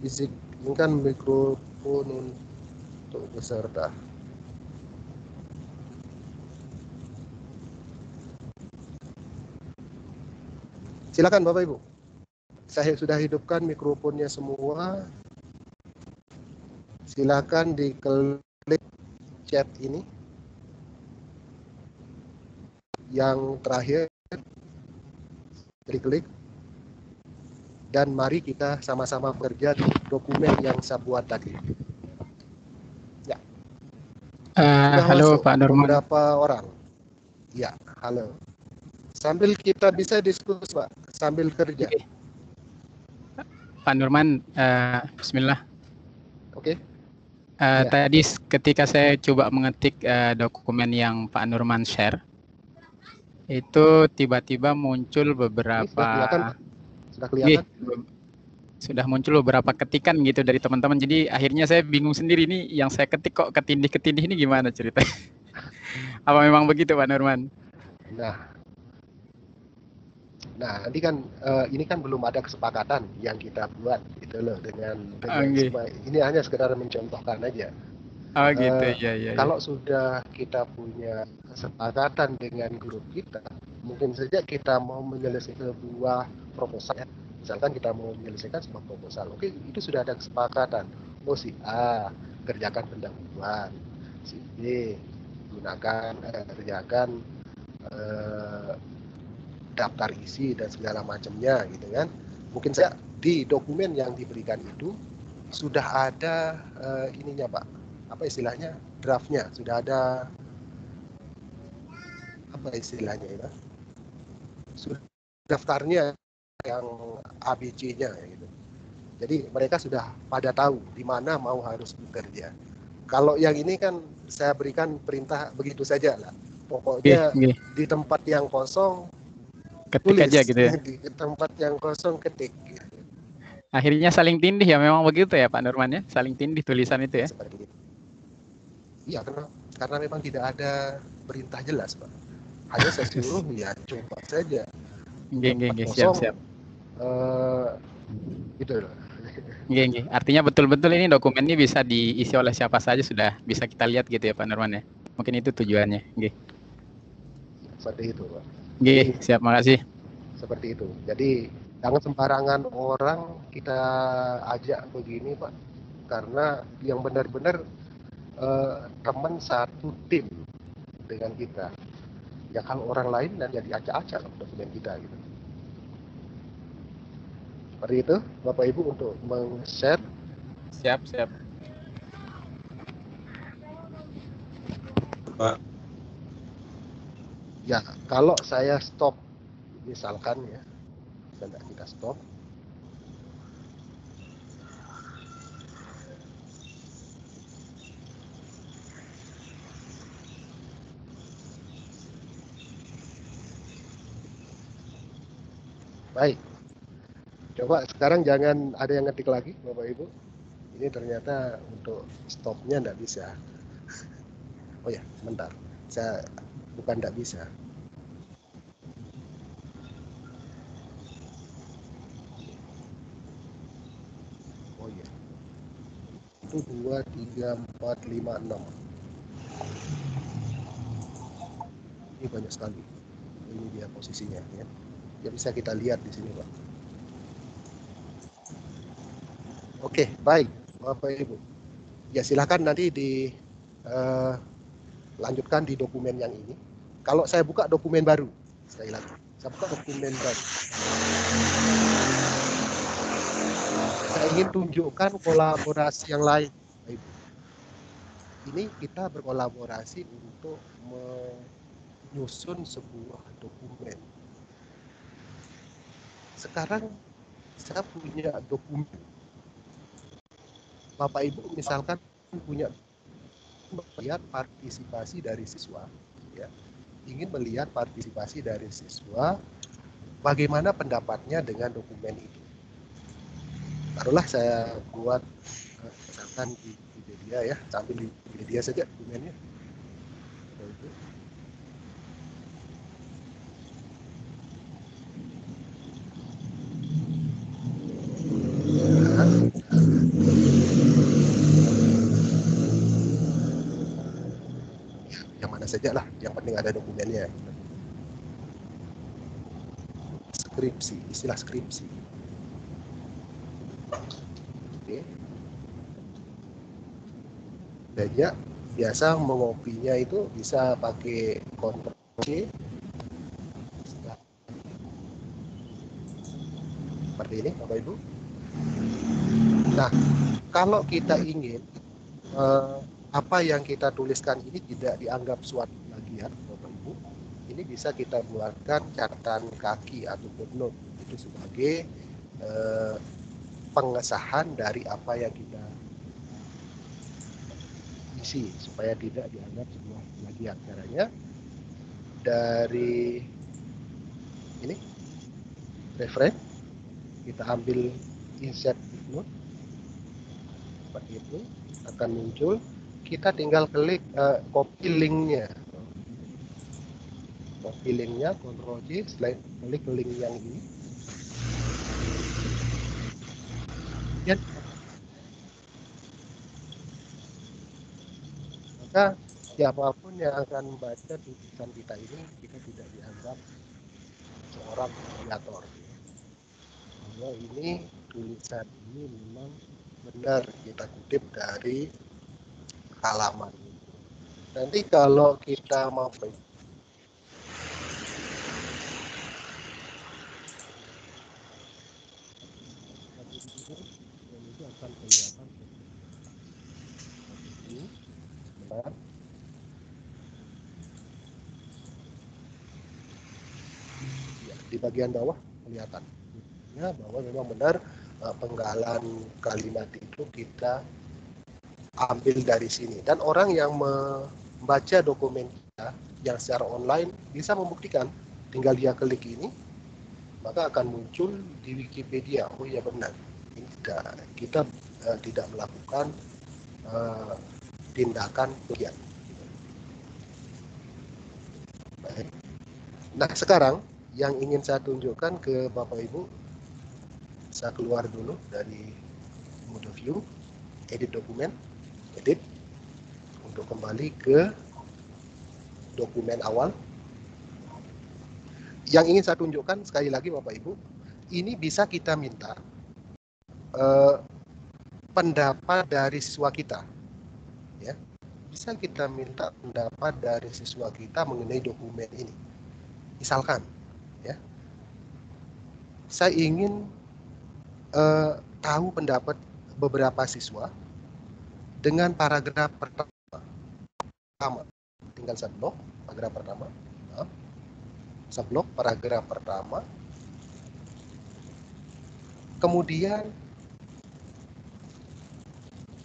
Izinkan mikrofon untuk peserta. Silakan Bapak Ibu. Saya sudah hidupkan mikrofonnya semua. Silakan diklik chat ini. Yang terakhir diklik. Dan mari kita sama-sama bekerja di dokumen yang saya buat tadi. Ya. Sudah Halo masuk Pak Nurman. beberapa orang. Ya, halo. Sambil kita bisa diskusi Pak, sambil kerja. Oke. Pak Nurman, bismillah. Oke. Ya. Ya. Tadi ketika saya coba mengetik dokumen yang Pak Nurman share, itu tiba-tiba muncul beberapa. Sudah kelihatan? Sudah muncul beberapa ketikan gitu dari teman-teman. Jadi akhirnya saya bingung sendiri nih, yang saya ketik kok ketindih-ketindih ini gimana ceritanya? Apa memang begitu Pak Nurman? Nah, nanti kan ini kan belum ada kesepakatan yang kita buat gitu loh dengan ini hanya sekedar mencontohkan aja. Oh gitu, ya. Kalau sudah kita punya kesepakatan dengan grup kita, mungkin saja kita mau menyelesaikan sebuah proposal ya. Misalkan kita mau menyelesaikan sebuah proposal, oke, itu sudah ada kesepakatan. Oh, si A kerjakan pendahuluan, si B kerjakan daftar isi dan segala macamnya gitu kan. Mungkin saja di dokumen yang diberikan itu sudah ada ininya Pak, apa istilahnya, draftnya, sudah ada apa istilahnya ya, sudah daftarnya yang ABC-nya gitu. Jadi mereka sudah pada tahu di mana mau harus bekerja. Kalau yang ini kan saya berikan perintah begitu saja lah. Pokoknya di tempat yang kosong ketik tulis aja gitu ya. Di tempat yang kosong ketik gitu. Akhirnya saling tindih ya, memang begitu ya Pak Nurman ya, saling tindih tulisan itu ya. Seperti itu. Iya, karena memang tidak ada perintah jelas Pak. Hanya saya suruh ya coba saja. Siap. Gitu loh. Artinya betul-betul ini dokumen ini bisa diisi oleh siapa saja, sudah bisa kita lihat gitu ya Pak Nurman ya. Mungkin itu tujuannya. Seperti itu Pak. Siap, makasih. Seperti itu. Jadi jangan sembarangan orang kita ajak begini Pak. Karena yang benar-benar teman satu tim dengan kita. Ya kalau orang lain dan jadi acak-acak dokumen kita gitu. Seperti itu Bapak Ibu untuk meng-share. Siap. Pak. Ya, kalau saya stop misalkan ya, kita stop. Baik. Coba sekarang jangan ada yang ngetik lagi, Bapak Ibu. Ini ternyata untuk stopnya enggak bisa. Oh ya, sebentar. Saya bukan enggak bisa. Oh iya. Itu 2, 3, 4, 5, 6. Ini banyak sekali. Ini dia posisinya ya. Ya bisa kita lihat di sini, Pak. Oke, baik, Bapak Ibu. Ya silakan nanti lanjutkan di dokumen yang ini. Kalau saya buka dokumen baru, sekali lagi, saya buka dokumen baru. Saya ingin tunjukkan kolaborasi yang lain, Bapak Ibu. Ini kita berkolaborasi untuk menyusun sebuah dokumen. Sekarang saya punya dokumen. Bapak Ibu misalkan punya melihat partisipasi dari siswa, ya, ingin melihat partisipasi dari siswa, bagaimana pendapatnya dengan dokumen itu. Taruhlah saya buat misalkan di Wikipedia ya, sambil di Wikipedia saja dokumennya. Yang mana saja lah, yang penting ada dokumennya. Skripsi, istilah skripsi. Oke. Banyak biasa mengopinya itu bisa pakai Ctrl C seperti ini, Bapak Ibu. Nah, kalau kita ingin apa yang kita tuliskan ini tidak dianggap suatu plagiat, Bapak Ibu, ini bisa kita buatkan catatan kaki atau footnote itu sebagai pengesahan dari apa yang kita isi supaya tidak dianggap sebuah plagiat. Caranya dari ini reference kita ambil insert footnote seperti itu, akan muncul, kita tinggal klik copy linknya, Ctrl C, klik link yang ini, ya, maka siapapun yang akan membaca tulisan kita ini, kita tidak dianggap seorang plagiator. Bahwa ini tulisan ini memang benar kita kutip dari halaman. Nanti kalau kita mau itu akan kelihatan seperti ini. Ya, di bagian bawah kelihatan ya, bahwa memang benar penggalan kalimat itu kita ambil dari sini, dan orang yang membaca dokumen kita yang secara online bisa membuktikan, tinggal dia klik ini maka akan muncul di Wikipedia, oh ya benar, ini kita tidak melakukan tindakan plagiat. Nah sekarang yang ingin saya tunjukkan ke Bapak Ibu, saya keluar dulu dari mode view, edit dokumen, edit, untuk kembali ke dokumen awal. Yang ingin saya tunjukkan sekali lagi Bapak Ibu, ini bisa kita minta pendapat dari siswa kita, ya, bisa kita minta pendapat dari siswa kita mengenai dokumen ini. Misalkan, ya, saya ingin tahu pendapat beberapa siswa dengan paragraf pertama. Tinggal saya blok paragraf pertama. Saya blok paragraf pertama. Kemudian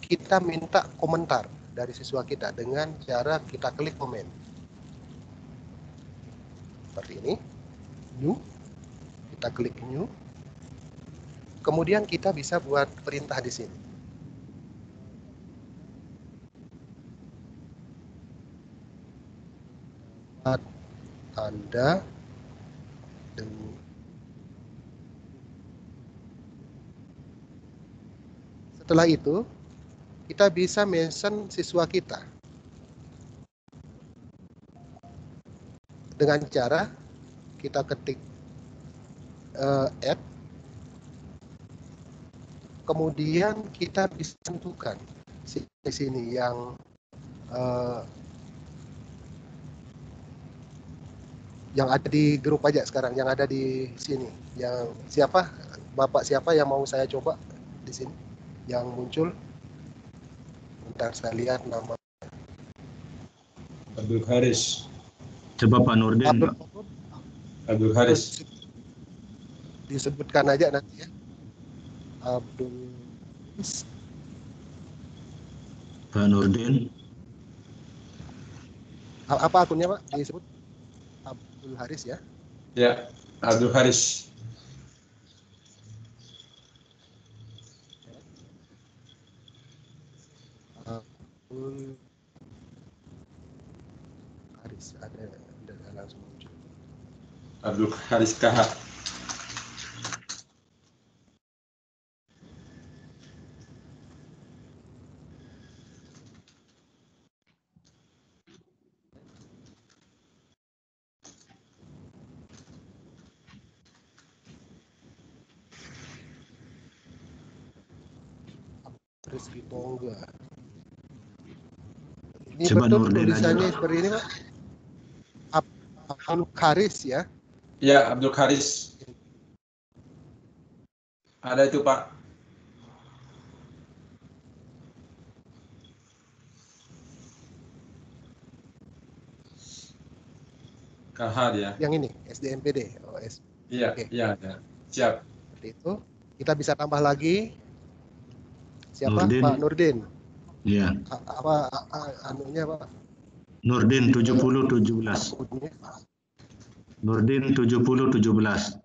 kita minta komentar dari siswa kita dengan cara kita klik komen. Seperti ini. New. Kita klik new. Kemudian kita bisa buat perintah di sini. Anda dengan setelah itu kita bisa mention siswa kita dengan cara kita ketik add, kemudian kita bisa tentukan di sini yang ada di grup aja sekarang, yang ada di sini, yang siapa, bapak siapa yang mau saya coba di sini, yang muncul. Bentar saya lihat nama. Abdul Haris. Coba Pak Nurdin, Pak. Abdul Haris. Disebutkan aja nanti ya. Abdul Pak Nurdin. Apa akunnya Pak? Disebut Abdul Haris ya? Ya, Abdul Haris. Abdul Haris, ada langsung muncul. Abdul Haris KH. Rizky Tongga. Ini Coba betul Nurdin tulisannya aja. seperti ini Pak? Abdul Haris ya? Ya, Abdul Haris. Ada itu Pak. KH dia. Yang ini SDMPD. Oh, Iya, Oke. iya, ya. Siap. Seperti itu. Kita bisa tambah lagi. Siapa? Nurdin. Pak Nurdin. Iya. Anunya Pak? Nurdin 7017. Akunnya. Nurdin 7017.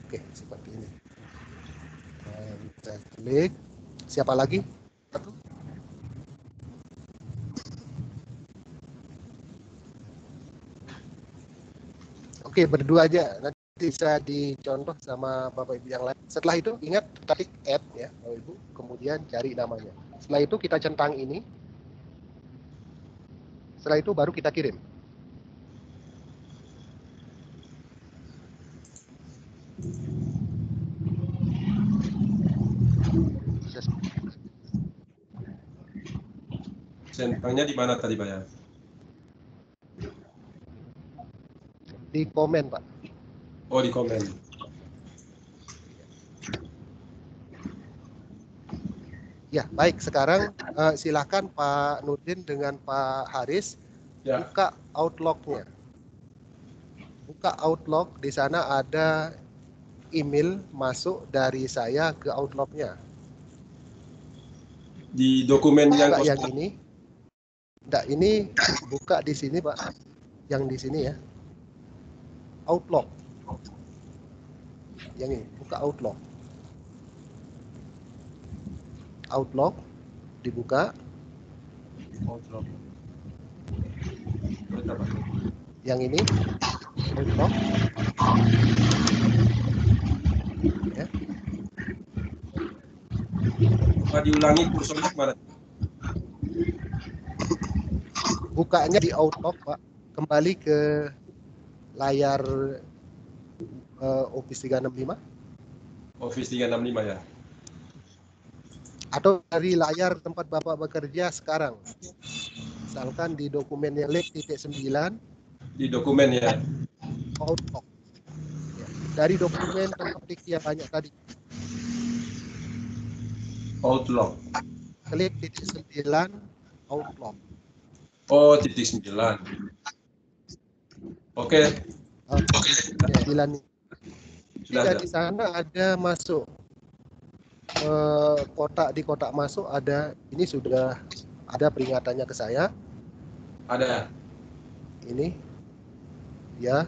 Oke, seperti ini. Kita klik. Siapa lagi? Satu. Oke, berdua aja. Nanti bisa dicontoh sama Bapak Ibu yang lain. Setelah itu ingat ketik add ya, Bapak Ibu. Kemudian cari namanya. Setelah itu kita centang ini. Setelah itu baru kita kirim. Centangnya di mana tadi Pak ya? Di komen Pak. Oh, di komen. Ya, baik. Sekarang silakan Pak Nurdin dengan Pak Haris Ya. buka Outlook-nya. Buka Outlook, di sana ada email masuk dari saya ke Outlook-nya. Di dokumen yang Buka yang ini. Enggak, ini buka di sini Pak. Yang di sini ya. Outlook. Yang ini, buka Outlook. Outlook dibuka. Outlook. Betul, Pak. Yang ini Outlook. Ya. Pak, diulangi kursornya kemana? Bukanya di Outlook Pak. Kembali ke layar Office 365. Office 365 ya. Atau dari layar tempat Bapak bekerja sekarang. Misalkan di dokumennya link.9 Di dokumen ya. Outlook. Ya. Dari dokumen tempat yang banyak tadi. Outlook. Klik titik 9 Outlook. Oh, titik 9. Oke. Oke. 9. Sudah ada. Di sana ada masuk kotak, di kotak masuk ada, ini sudah ada peringatannya ke saya. Ada. Ini ya,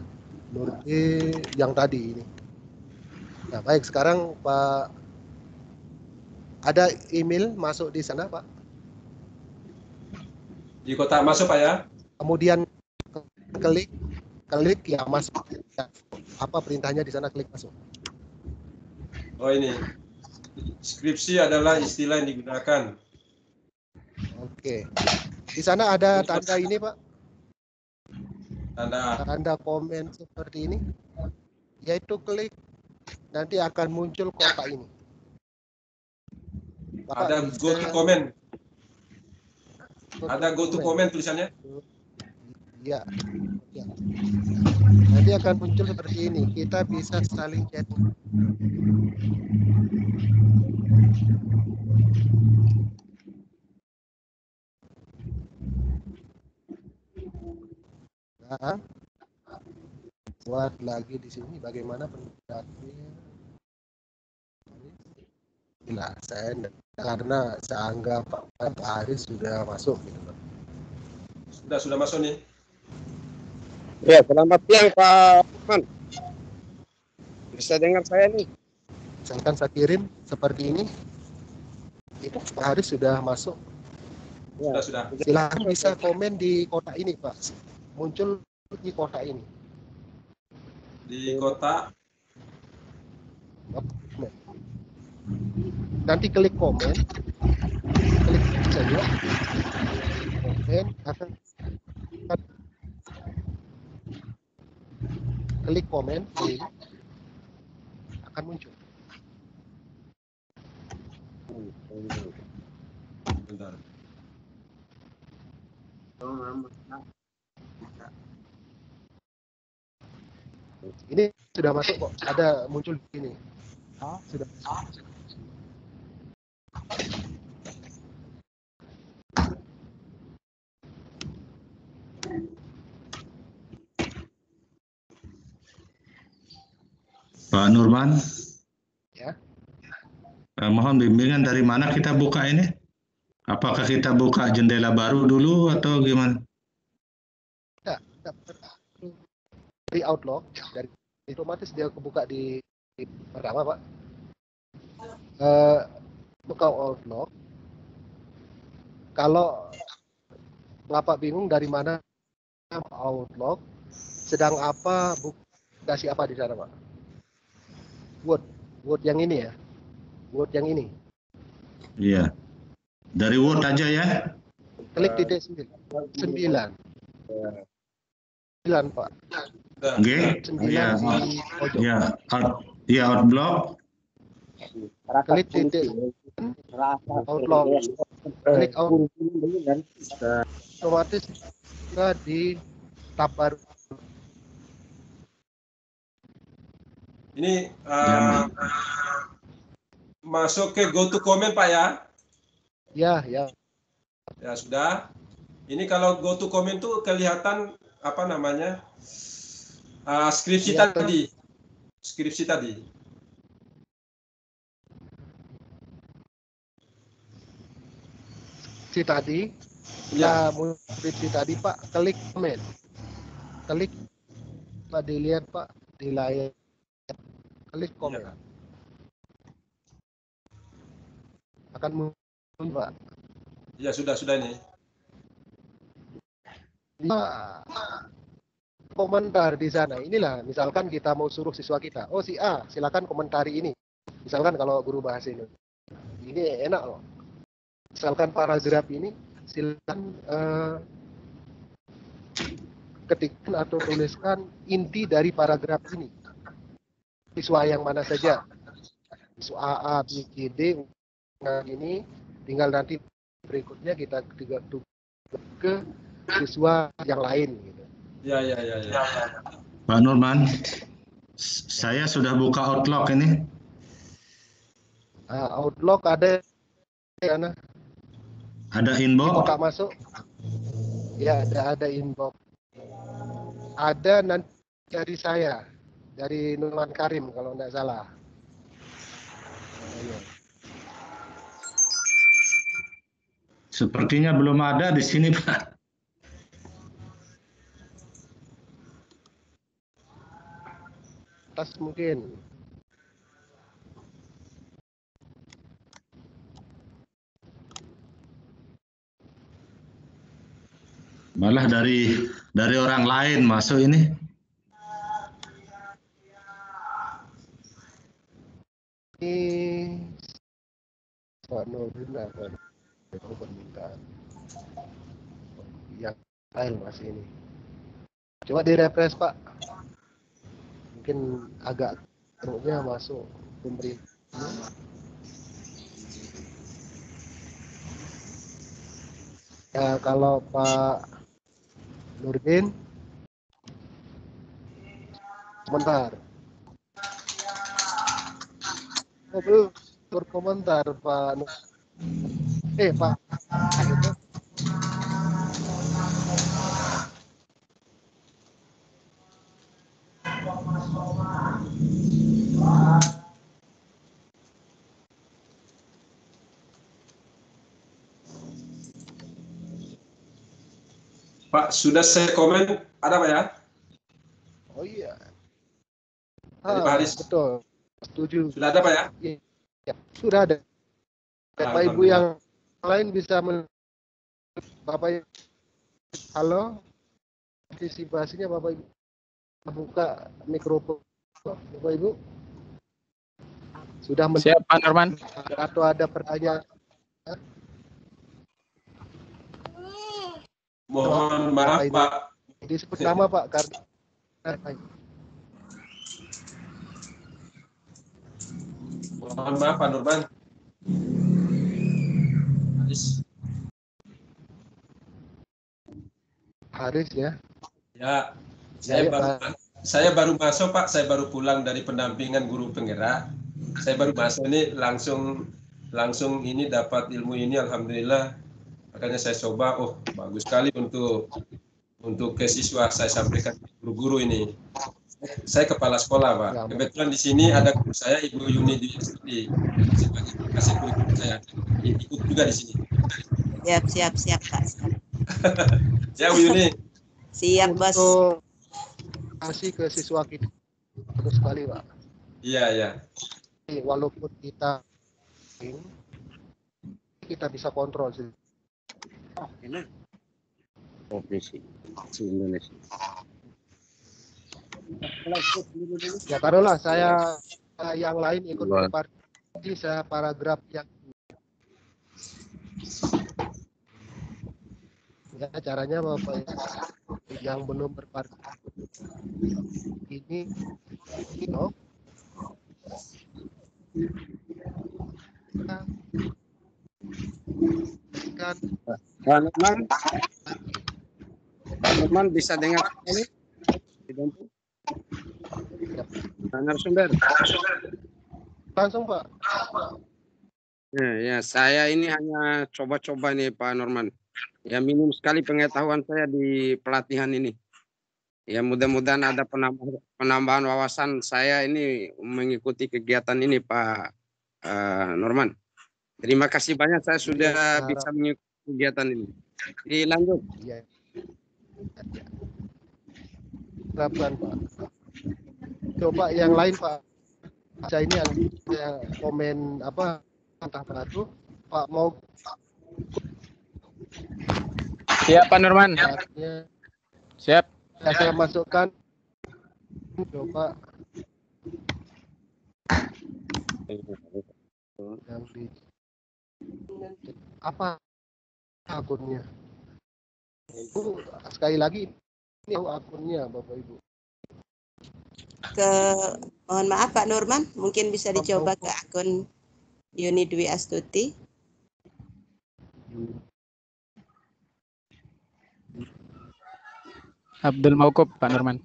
Nurdin yang tadi ini. Nah, baik, sekarang Pak, ada email masuk di sana, Pak. Di kotak masuk Pak ya. Kemudian klik ya masuk. Apa perintahnya di sana, klik masuk. Oh ini. Skripsi adalah istilah yang digunakan. Oke. Di sana ada tanda ini, Pak. Tanda Komen seperti ini. Yaitu klik, nanti akan muncul kotak ini. Bapak ada bisa- go to comment. Ada go to comment tulisannya. Ya. Ya. Nanti akan muncul seperti ini. Kita bisa saling chat. Nah, buat lagi di sini bagaimana pendapatnya? Gila, saya karena saya anggap Pak Haris sudah masuk gitu. Sudah masuk nih. Ya, selamat siang Pak Lukman. Bisa dengar saya nih? Misalkan saya kirim seperti ini, itu Pak Haris sudah masuk. Ya. Sudah. Silahkan bisa komen di kotak ini, Pak. Muncul di kotak ini. Di kotak. Nanti klik komen, klik saja. Komen akan klik komen ini akan muncul. Bentar. Ini sudah masuk kok, ada muncul di sini. Sudah. Pak Nurman, Ya. mohon bimbingan dari mana kita buka ini? Apakah kita buka jendela baru dulu atau gimana? Dari Outlook, dari otomatis dia kebuka di pertama, Pak. Buka Outlook. Kalau Bapak bingung dari mana Outlook, sedang apa, kasih apa di sana, Pak? Word yang ini ya, Word yang ini. Iya. Dari Word aja ya? Klik titik 9. 9, Pak. Sudah. G? 9 Iya. di pojok. Iya, Outlook. Klik titik Outlook. Klik Outlook. Otomatis kita di tab baru. Ini masuk ke go to comment Pak ya. Ya. Ya sudah. Ini kalau go to comment tuh kelihatan apa namanya? Skripsi Ya, tadi. Skripsi tadi. Si tadi, Ya. skripsi tadi Pak, klik komen. Klik, Pak, dilihat Pak di layar. Klik komen. Ya. Akan muncul Pak. Ya sudah nih. Komentar di sana. Inilah, misalkan kita mau suruh siswa kita, oh si A, silakan komentari ini. Misalkan kalau guru bahasa Indonesia, ini enak loh. Misalkan paragraf ini, silakan ketikkan atau tuliskan inti dari paragraf ini. Siswa yang mana saja, siswa A, B, C, D, nah ini tinggal nanti berikutnya kita ke siswa yang lain. Gitu. Ya. Pak Nurman, saya sudah buka Outlook ini. Outlook ada di sana. Ada inbox. Kotak masuk. Ya, ada inbox. Ada nanti dari saya, dari Nurman Karim kalau tidak salah. Sepertinya belum ada di sini, Pak. atas mungkin. Malah dari orang lain masuk ini. Ini Pak Nurdin apa permintaan yang lain masih ini. Coba direfresh Pak. Mungkin agak teruknya masuk pemerintah. Ya kalau Pak Nurdin sebentar. Oh, belum berkomentar Pak. Pak. Gitu. Pak, sudah saya komen, ada Pak ya? Oh iya. Dari Pak Haris. Betul. Setuju. Sudah ada Pak ya? Ya, sudah ada. Bapak Ibu yang lain bisa Bapak Ibu. Halo. Partisipasinya Bapak Ibu. Buka mikrofon Bapak Ibu. Sudah Siap Pak Norman. Atau ada pertanyaan? Mohon maaf Pak. Disebut nama Pak karena mohon maaf Pak Nurman. Haris ya. Ya, Ya, saya baru masuk Pak, saya baru pulang dari pendampingan guru penggerak. Saya baru masuk ini langsung ini dapat ilmu ini, alhamdulillah. Makanya saya coba, oh bagus sekali untuk ke siswa saya sampaikan guru-guru ini. Saya kepala sekolah Pak. Ya, Kebetulan di sini ada guru saya Ibu Yuni Dwi Astuti sebagai kasih guru saya ikut juga di sini. Siap Pak. Ya Bu Yuni. Siap Bos. untuk kasih ke siswa kita bagus sekali Pak. Iya. Walaupun kita bisa kontrol sih. Provinsi Indonesia. Ya taruhlah saya yang lain ikut berpartisipasi, saya paragraf yang ya caranya Bapak yang belum berpartisipasi ini loh. Kan Pak Nurman bisa dengar ini? Narasumber. Langsung Pak. Ya, saya ini hanya coba-coba nih Pak Norman. Ya minim sekali pengetahuan saya di pelatihan ini. Ya mudah-mudahan ada penambahan wawasan saya ini mengikuti kegiatan ini Pak Norman. Terima kasih banyak saya sudah bisa mengikuti kegiatan ini. Dilanjut. Ya. Harapkan Pak. Coba yang lain Pak. Saya ini ada komen apa entah baru Pak mau Siap Pak Norman. Siap. Saya masukkan coba yang di apa akunnya. Sekali lagi ini akunnya Bapak Ibu. Mohon maaf Pak Nurman, mungkin bisa dicoba ke akun Yuni Dwi Astuti. Abdul Mauqub Pak Nurman.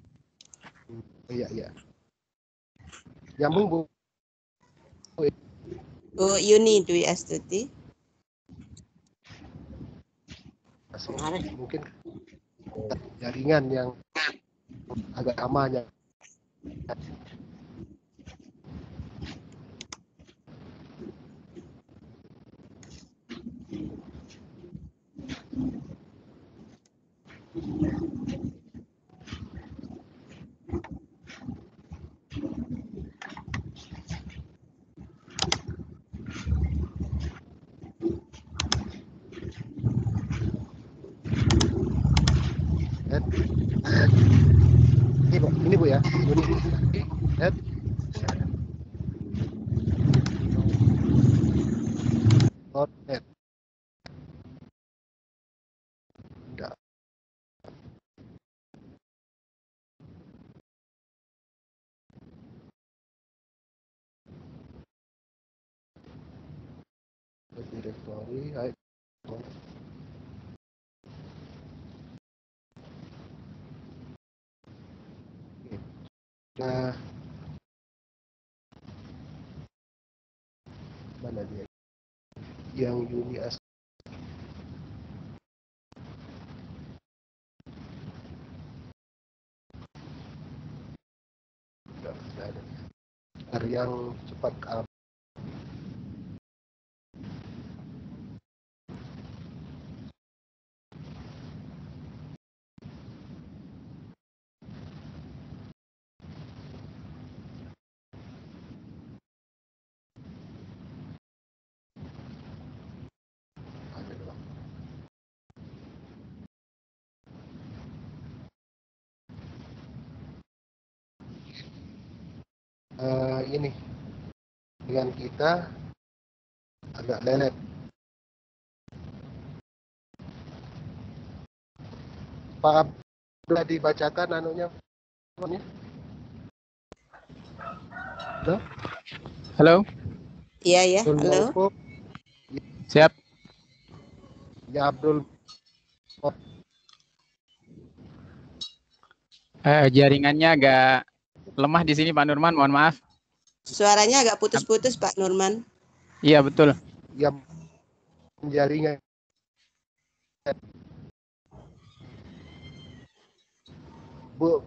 Iya. Nyambung Bu. Bu Yuni Dwi Astuti. Mungkin jaringan yang agak lamanya. ini Bu ya, Yuni at .net. Enggak. Directory, hai. Nah, mana dia? Yang Yuni as enggak ada. Cari yang cepat up. Ada dong. Ini dengan kita agak lelet. Pak, sudah dibacakan anunya? Halo? Halo, Iya ya, Abdul halo. Mauko, siap. ya Abdul. Jaringannya agak lemah di sini Pak Nurman, mohon maaf. Suaranya agak putus-putus Pak Nurman. Iya betul. Yang jaringan Bu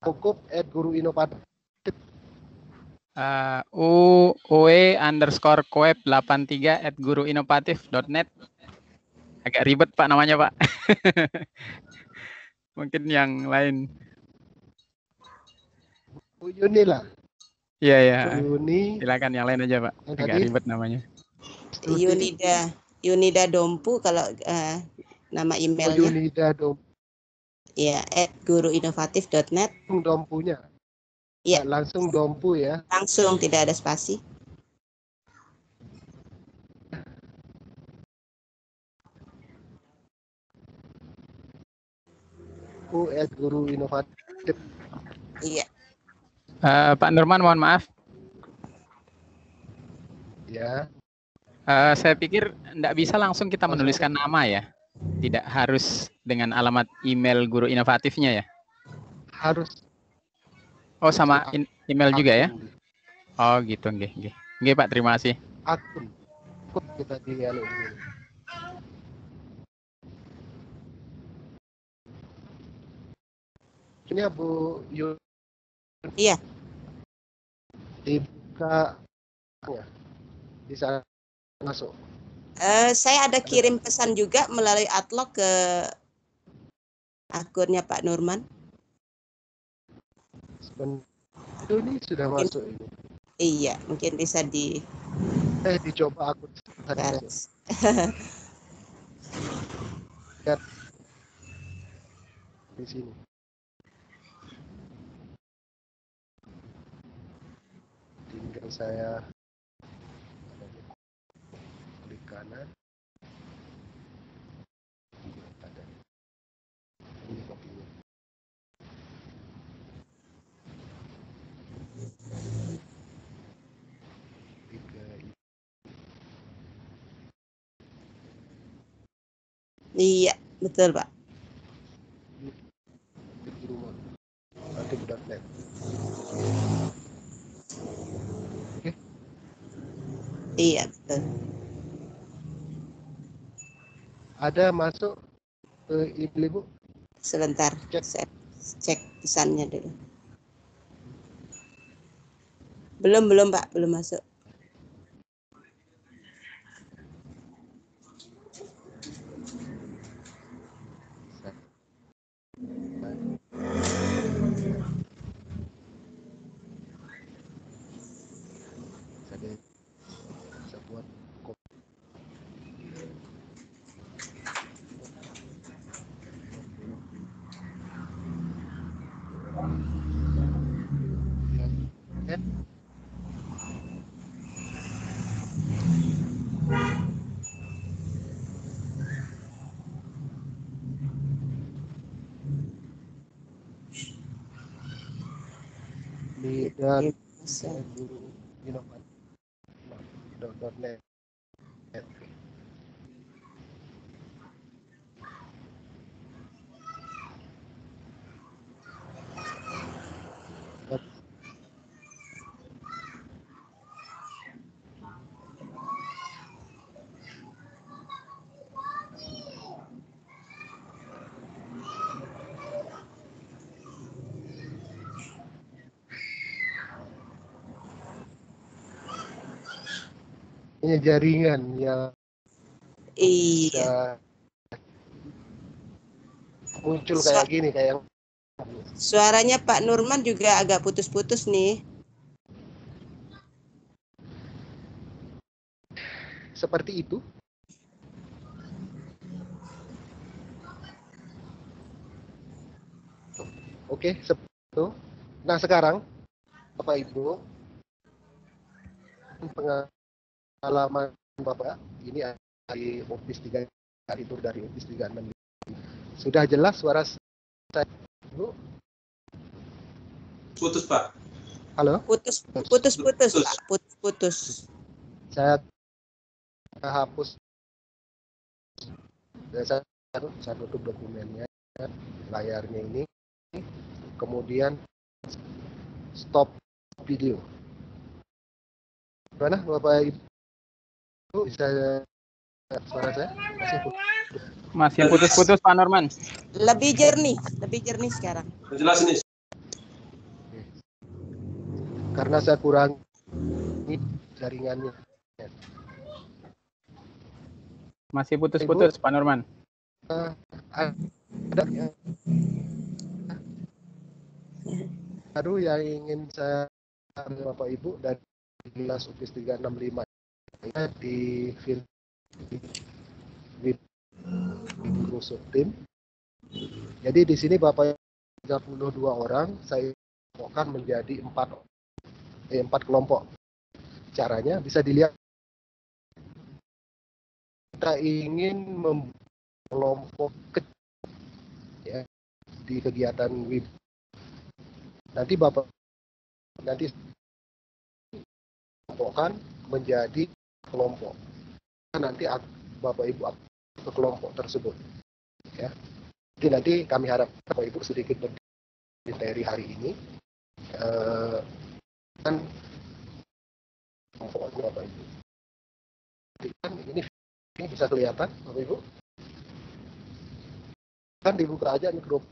cukup @guru inovatif. uoe_koep83@guruinovatif.net. Agak ribet Pak namanya Pak. Mungkin yang lain. Bu Yuni lah. Iya ya. Bu Yuni. Silakan yang lain aja Pak. Agak Tadi ribet namanya. Yunida Dompu kalau nama emailnya. Yunida Dompu. Ya, @guruinovatif.net. Dompunya. Ya. Langsung Dompu ya. Langsung, tidak ada spasi. @guruinovatif. Iya. Pak Nurman mohon maaf. Ya. Saya pikir tidak bisa langsung kita menuliskan nama ya. Tidak harus dengan alamat email guru inovatifnya ya. Harus. Oh sama email juga ya. Oh gitu, nggih. Nggih Pak, terima kasih. Akun kita di ini Bu Yuni. Iya. Dibuka ya. Bisa masuk. Saya ada kirim pesan juga melalui Outlook ke akunnya Pak Nurman. Ini sudah masuk ini. Iya, mungkin bisa dicoba akun saya. Lihat di sini. Tinggal saya klik kanan. Ada. Ini kopinya. Iya, betul Pak. Inovatif.net. Oke. Iya, betul. Ada masuk ke email Ibu? Sebentar, saya cek pesannya dulu. Belum Pak, belum masuk. Saya buat kopi. Leader Masa. guru inovatif .net. Ini jaringan yang Iya. muncul kayak gini, kayak Suaranya Pak Nurman juga agak putus-putus nih. seperti itu. Oke, seperti itu. Nah, sekarang Bapak Ibu, pengalaman Bapak ini dari Office 3, itu dari Office 365. Sudah jelas suara saya, Bu? Putus, Pak. Halo? Putus Pak, putus. Saya hapus. Saya tutup dokumennya, layarnya ini. Kemudian stop video. Mana Bapak Ibu bisa suara saya? Masih putus-putus Pak Norman. Lebih jernih sekarang. Jelas ini. Karena saya kurang jaringannya. Masih putus-putus Pak Norman. Aduh, yang ingin saya Bapak Ibu dari kelas Office 365 di film Microsoft Team. Jadi di sini Bapak 32 orang, saya akan menjadi 4 kelompok. Caranya bisa dilihat. Kita ingin kelompok kecil ya, di kegiatan WIB. Nanti Bapak kelompokkan menjadi kelompok. Nanti Bapak Ibu ke kelompok tersebut. Ya. Jadi nanti kami harap Bapak Ibu sedikit materi hari ini. Kan kelompoknya Bapak Ibu. Ini bisa kelihatan Bapak Ibu. Kan dibuka aja mikrofon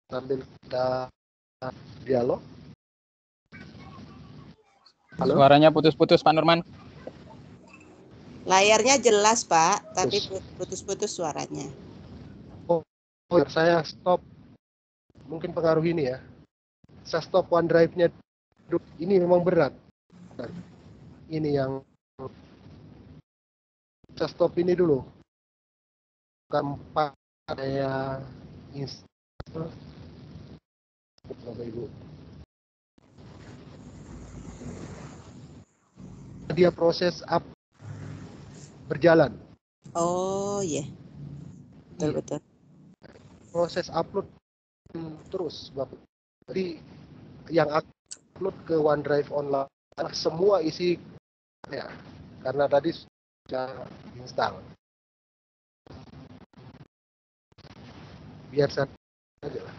sambil kita dialog. Halo? Suaranya putus-putus Pak Norman. Layarnya jelas Pak, tapi putus-putus suaranya. Oh, saya stop. Mungkin pengaruh ini ya. Saya stop OneDrive-nya. Ini memang berat. Ini yang saya stop ini dulu. Keempat saya install. Bapak Ibu. Dia proses berjalan. Oh iya. Betul. Proses upload terus Bapak. Jadi yang upload ke OneDrive online semua isi ya, karena tadi sudah install. Biar saya aja lah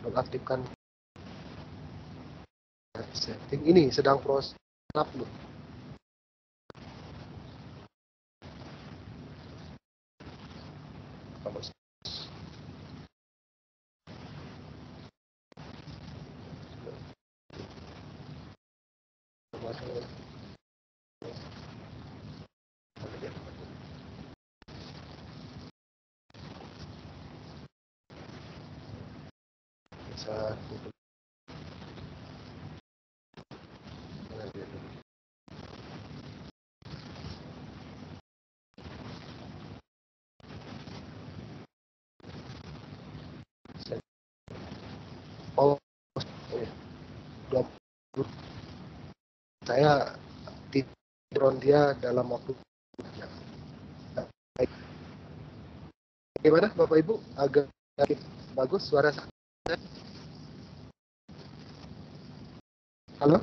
mengaktifkan setting. Ini sedang proses upload. Bisa tutup. saya drone dia dalam waktu. Bagaimana Bapak Ibu? Agak bagus suara saya? Halo?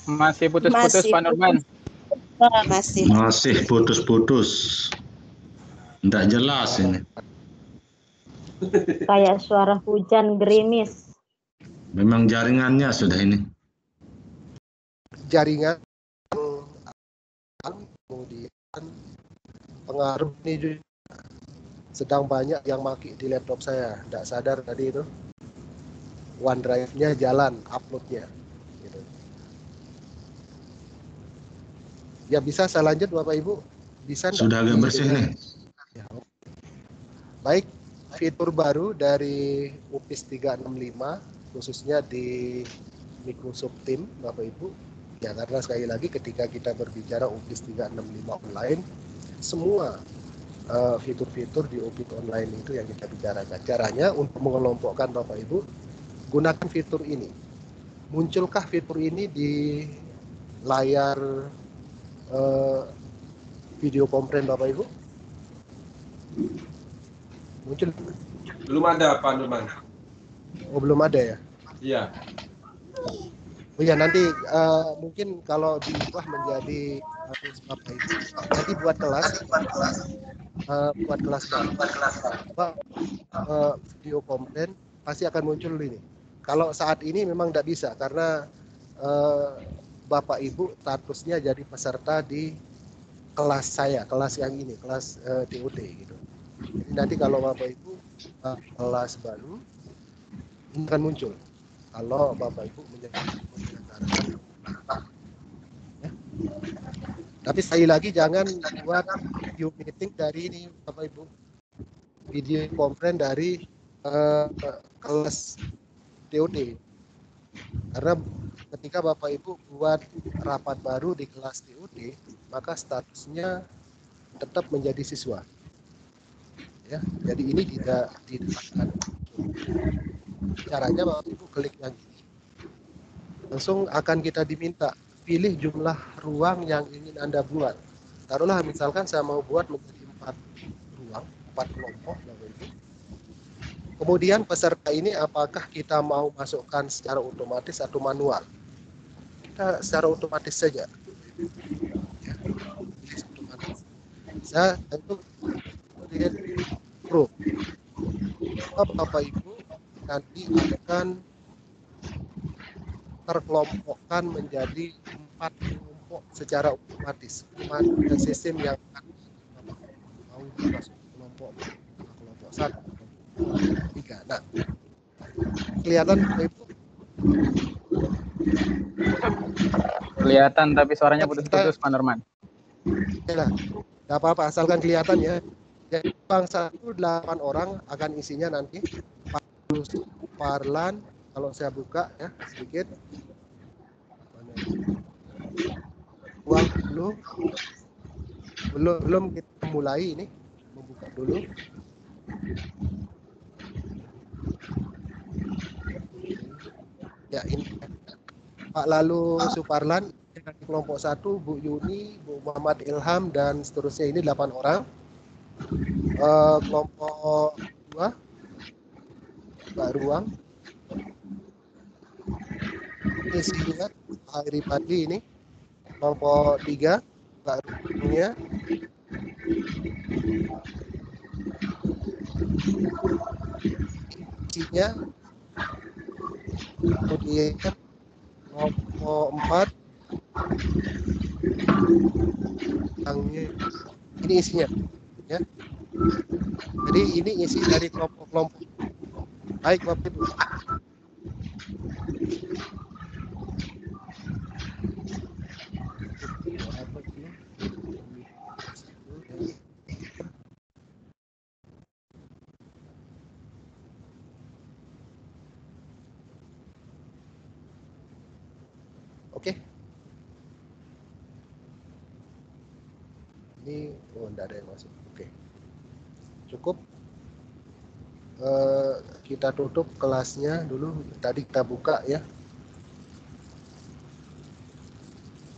Masih putus-putus Masih Pak Nurman. Masih putus-putus. Tidak jelas ini. Kayak suara hujan gerimis. Memang jaringannya sudah ini. Jaringan, kemudian pengaruh ini juga sedang banyak yang maki di laptop saya. Tidak sadar tadi itu OneDrive-nya jalan, upload-nya. Gitu. Ya bisa saya lanjut Bapak Ibu? Bisa enggak? Sudah agak bersih nih. Ya. Baik, fitur baru dari UPIS 365 khususnya di Microsoft Teams Bapak Ibu. Ya karena sekali lagi ketika kita berbicara UPIS 365 online, semua fitur-fitur di UPIS online itu yang kita bicarakan. Caranya untuk mengelompokkan Bapak Ibu, gunakan fitur ini. Munculkah fitur ini di layar video conference Bapak Ibu? Muncul? Belum ada Pak Nurman. Oh belum ada ya? Iya. Oh ya nanti mungkin kalau diubah menjadi Bapak Ibu, nanti buat kelas video conference pasti akan muncul ini. Kalau saat ini memang tidak bisa karena Bapak Ibu statusnya jadi peserta di kelas saya, kelas yang ini, kelas TOT gitu. Jadi nanti kalau Bapak Ibu kelas baru ini akan muncul. Kalau Bapak Ibu menjadi penyelenggara. Ya. Tapi sekali lagi jangan buat video meeting dari ini Bapak Ibu. Video conference dari kelas TOT. Karena ketika Bapak Ibu buat rapat baru di kelas TOT, maka statusnya tetap menjadi siswa. Ya, jadi ini tidak akan. Caranya Bapak Ibu klik yang ini. Langsung akan kita diminta pilih jumlah ruang yang ingin Anda buat. Taruhlah misalkan saya mau buat menjadi 4 ruang, 4 kelompok Bapak Ibu. Kemudian peserta ini apakah kita mau masukkan secara otomatis atau manual? Kita secara otomatis saja. Ya, otomatis. Saya itu lihat pro. Bapak Ibu nanti akan terkelompokkan menjadi 4 kelompok secara otomatis. Ada sistem yang akan mau masuk kelompok 1, 3. Nah, kelihatan Ibu? Kelihatan tapi suaranya putus-putus Pak Nurman. Ya, nggak apa-apa asalkan kelihatan ya. Jadi bangsa itu 8 orang akan isinya nanti parlan. Kalau saya buka ya sedikit. Uang dulu. Belum kita mulai ini. Membuka dulu. Ya ini Pak Lalu Suparlan dari kelompok 1, Bu Yuni, Bu Muhammad Ilham dan seterusnya ini 8 orang. Kelompok 2 Mbak Ruang. Isinya Hari Padi ini. Kelompok 3 Mbak Ruangnya. Isinya kemudian kelompok 4 ini isinya ya. Jadi ini isi dari kelompok-kelompok. Baik Bapak Ibu. Oke. Ini enggak ada yang masuk. Oke. Cukup. Kita tutup kelasnya dulu. Tadi kita buka ya.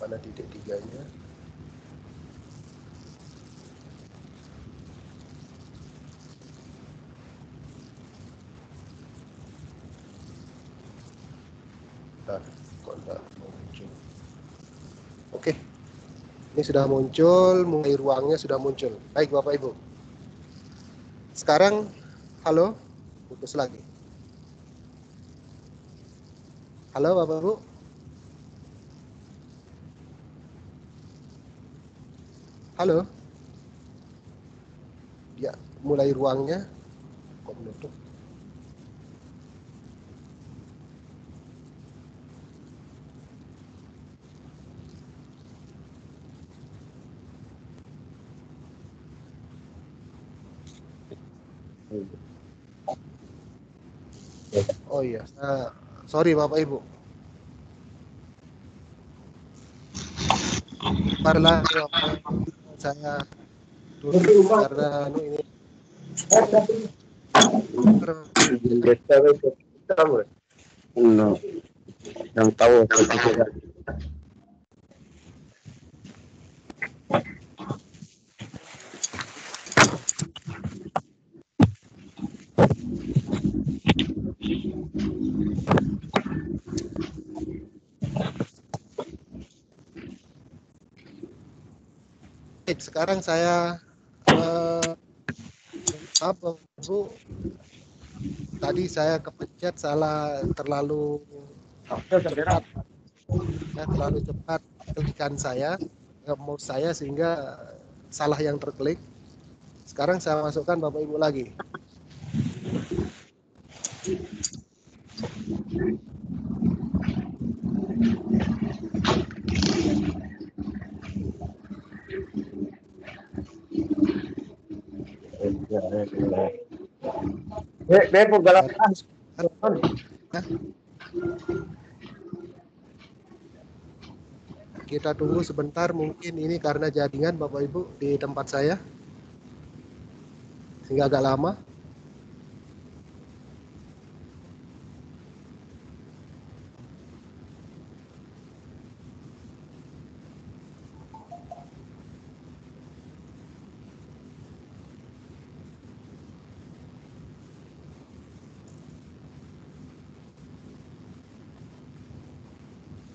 Mana titik tiganya? Nah, kok enggak muncul? Oke, ini sudah muncul, mulai ruangnya sudah muncul. Baik Bapak Ibu. Sekarang, halo, putus lagi. Halo Bapak Ibu. Halo. Dia mulai ruangnya, kok menutup? Oh iya, sorry Bapak Ibu. Parla saya tutup karena ini No, yang tahu. baik. Sekarang saya maaf Bapak Ibu, tadi saya kepencet salah, terlalu cepat, ya, terlalu cepat klikan saya, mouse saya sehingga salah yang terklik. Sekarang saya masukkan Bapak Ibu lagi. Kita tunggu sebentar, mungkin ini karena jaringan Bapak Ibu di tempat saya sehingga agak lama.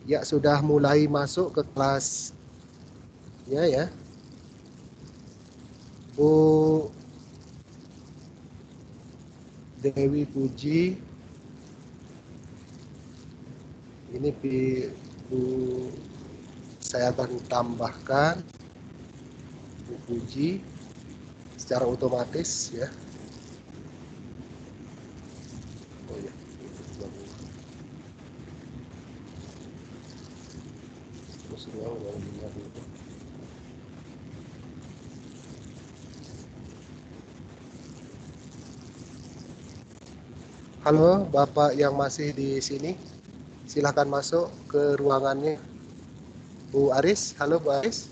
Ya, sudah mulai masuk ke kelasnya ya. Bu Dewi Puji, ini Bu, saya akan tambahkan Bu Puji secara otomatis ya. Oh ya, terus semua dulu. Halo, Bapak yang masih di sini, silakan masuk ke ruangannya. Bu Aris, halo Bu Aris.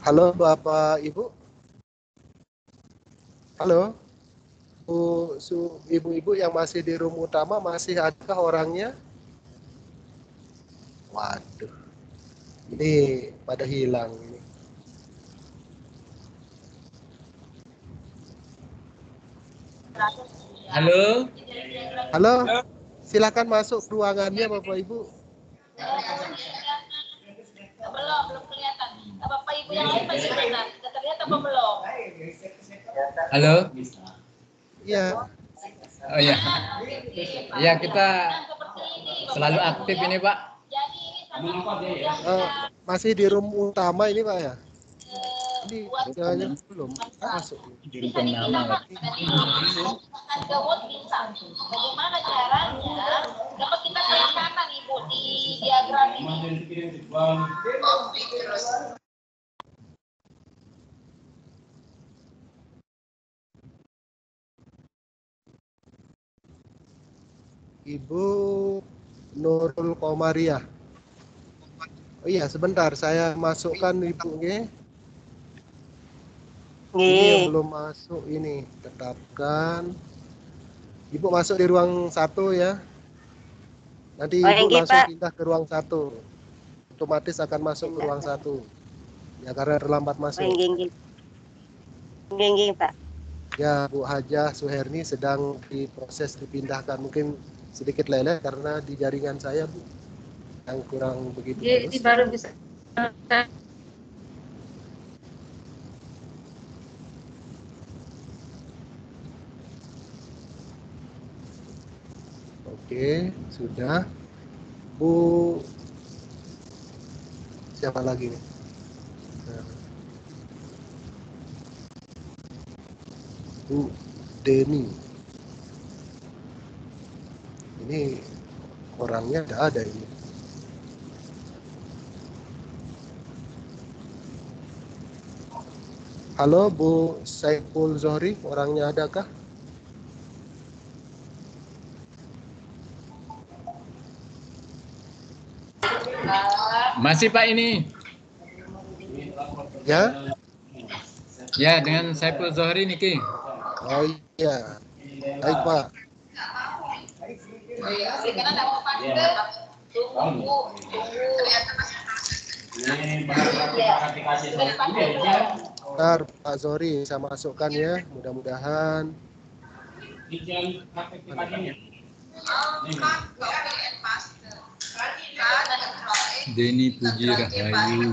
Halo Bapak Ibu. Halo. Ibu-ibu yang masih di room utama masih ada orangnya? Waduh. Ini pada hilang ini. Halo. Halo. Silakan masuk ruangannya Bapak Ibu. Belum kelihatan. Bapak Ibu yang lain masih benar. Sudah terlihat apa belum? Halo. Iya. Oh iya. Iya, kita selalu aktif ini, Pak. Masih di room utama ini Pak ya? Ini jalannya belum masuk. Jurikan nama. Bagaimana caranya dapat kita lihat kanan Ibu di diagram ini? Ibu Nurul Komariah. Oh iya, sebentar saya masukkan Ibunya. Ini yang belum masuk ini, tetapkan. Ibu masuk di ruang 1 ya. Nanti Ibu langsung pindah ke ruang 1. Otomatis akan masuk ke ruang 1. Ya karena terlambat masuk. Pak. Ya, Bu Hajah Suherni sedang diproses dipindahkan. Mungkin sedikit leleh karena di jaringan saya Bu yang kurang begitu bagus. Jadi baru bisa. Oke, sudah. Bu siapa lagi nih? Bu Deni. Ini orangnya ada ini. Halo Bu Saiful Zohri, orangnya adakah? Masih Pak ini. Ya? Ya, dengan Saiful Zohri Niki. Oh iya. Baik Pak. Bentar Pak Zohri, saya masukkan ya, mudah-mudahan. Deni Puji Rahayu.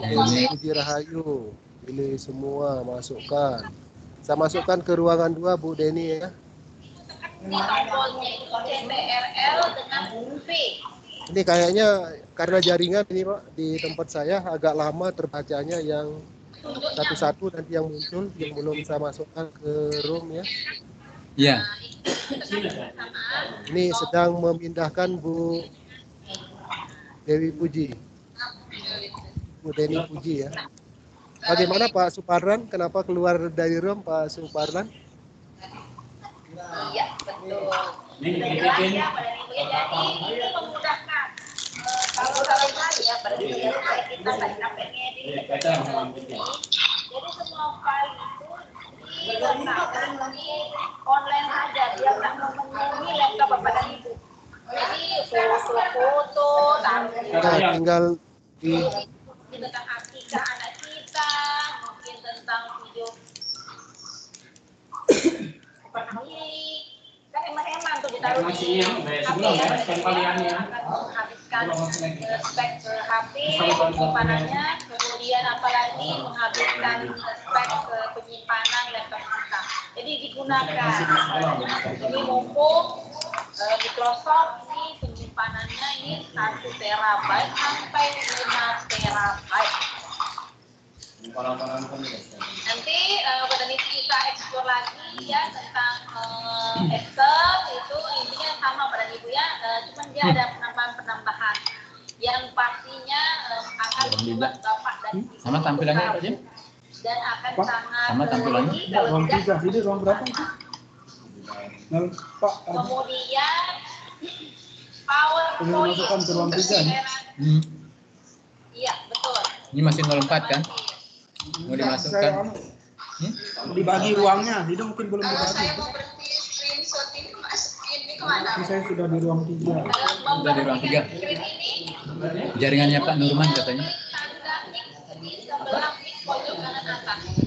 Deni Puji Rahayu. Pilih semua, masukkan. Saya masukkan ke ruangan 2 Bu Deni ya. Ini kayaknya karena jaringan ini Pak di tempat saya agak lama terbacanya yang satu-satu nanti yang muncul yang belum saya masukkan ke room ya. Ya. Ini sedang memindahkan Bu Dewi Puji. Bu Deni Puji ya. Bagaimana Pak Suparlan? Kenapa keluar dari room Pak Suparlan? Iya, betul. Jadi ini memudahkan. Kalau saya pada kita tadi KPN jadi semua file itu di online saja, dia nggak memenuhi laptop Bapak dan Ibu. Jadi foto-foto, tinggal di tentang akikah anak kita, mungkin tentang video kan emang tuh ditaruh di HP ya, menghabiskan spek HP penyimpanannya, kemudian apalagi menghabiskan spek penyimpanan laptop kita. Jadi digunakan. Ini mumpung Microsoft ini penyimpanannya ini 1 terabyte sampai 5 terabyte. Nanti pada ini kita eksplor lagi ya tentang Excel itu intinya sama pada Ibu ya, cuman dia ada penambahan-penambahan yang pastinya akan membuat Bapak dan Ibu sama tampilannya aja dan akan sangat sama tampilannya ruang 3 ini ruang berapa itu? Pak, kemudian PowerPoint masukkan ke ruang 3 nih. Iya betul. Ini masih 04 kan? Mau dimasukkan? Dibagi uangnya, itu mungkin belum dibagi. Ini saya sudah di ruang 3. Sudah di ruang 3. Jaringannya Pak Nurman katanya. Sebelah ada tandanya.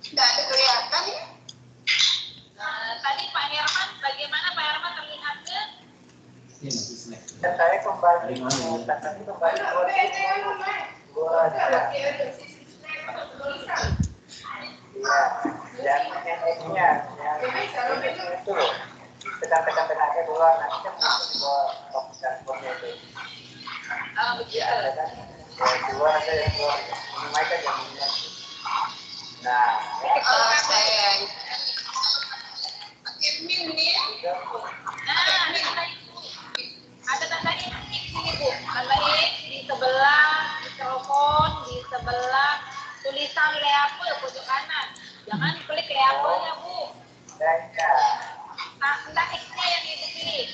Tidak ada kelihatan ya. Tadi Pak Herman, bagaimana Pak Herman terlihatnya? Saya kembali yang X-nya yang itu loh tekan-tekan tenaganya keluar nanti kan masuk di bawah box transportnya itu ya ada kan yang keluar ada yang keluar minimai kan yang minimai nah Saya pakai min nih ya. Nah, ada tandanya X ini Bu, tanda X di sebelah mikrofon, di sebelah tulisan leapel pojok kanan. Jangan klik leapelnya Bu. Tanda X-nya yang Ibu pilih.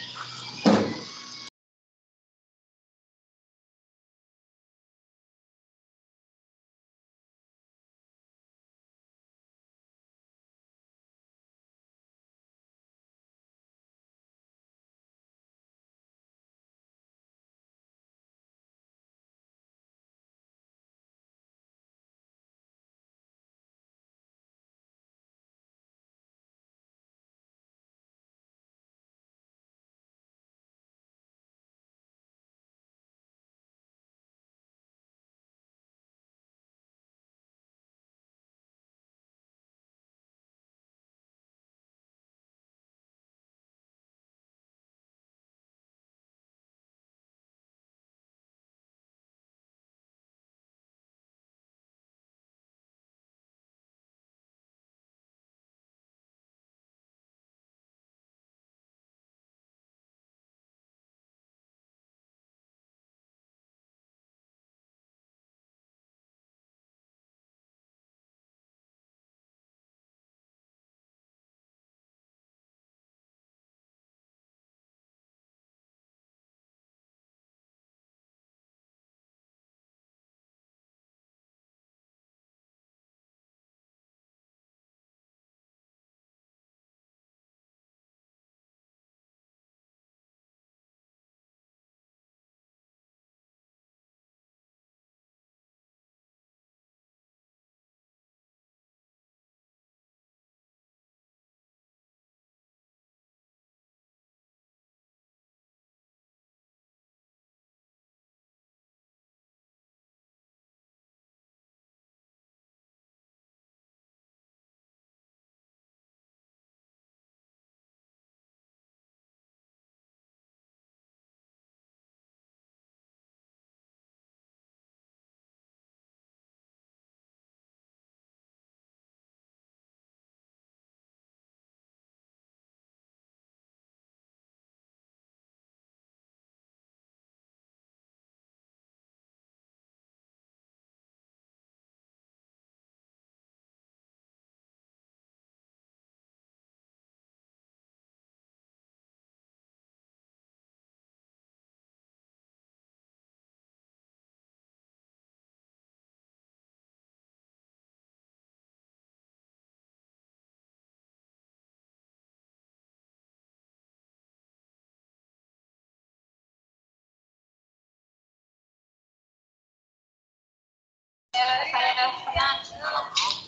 Saya pernah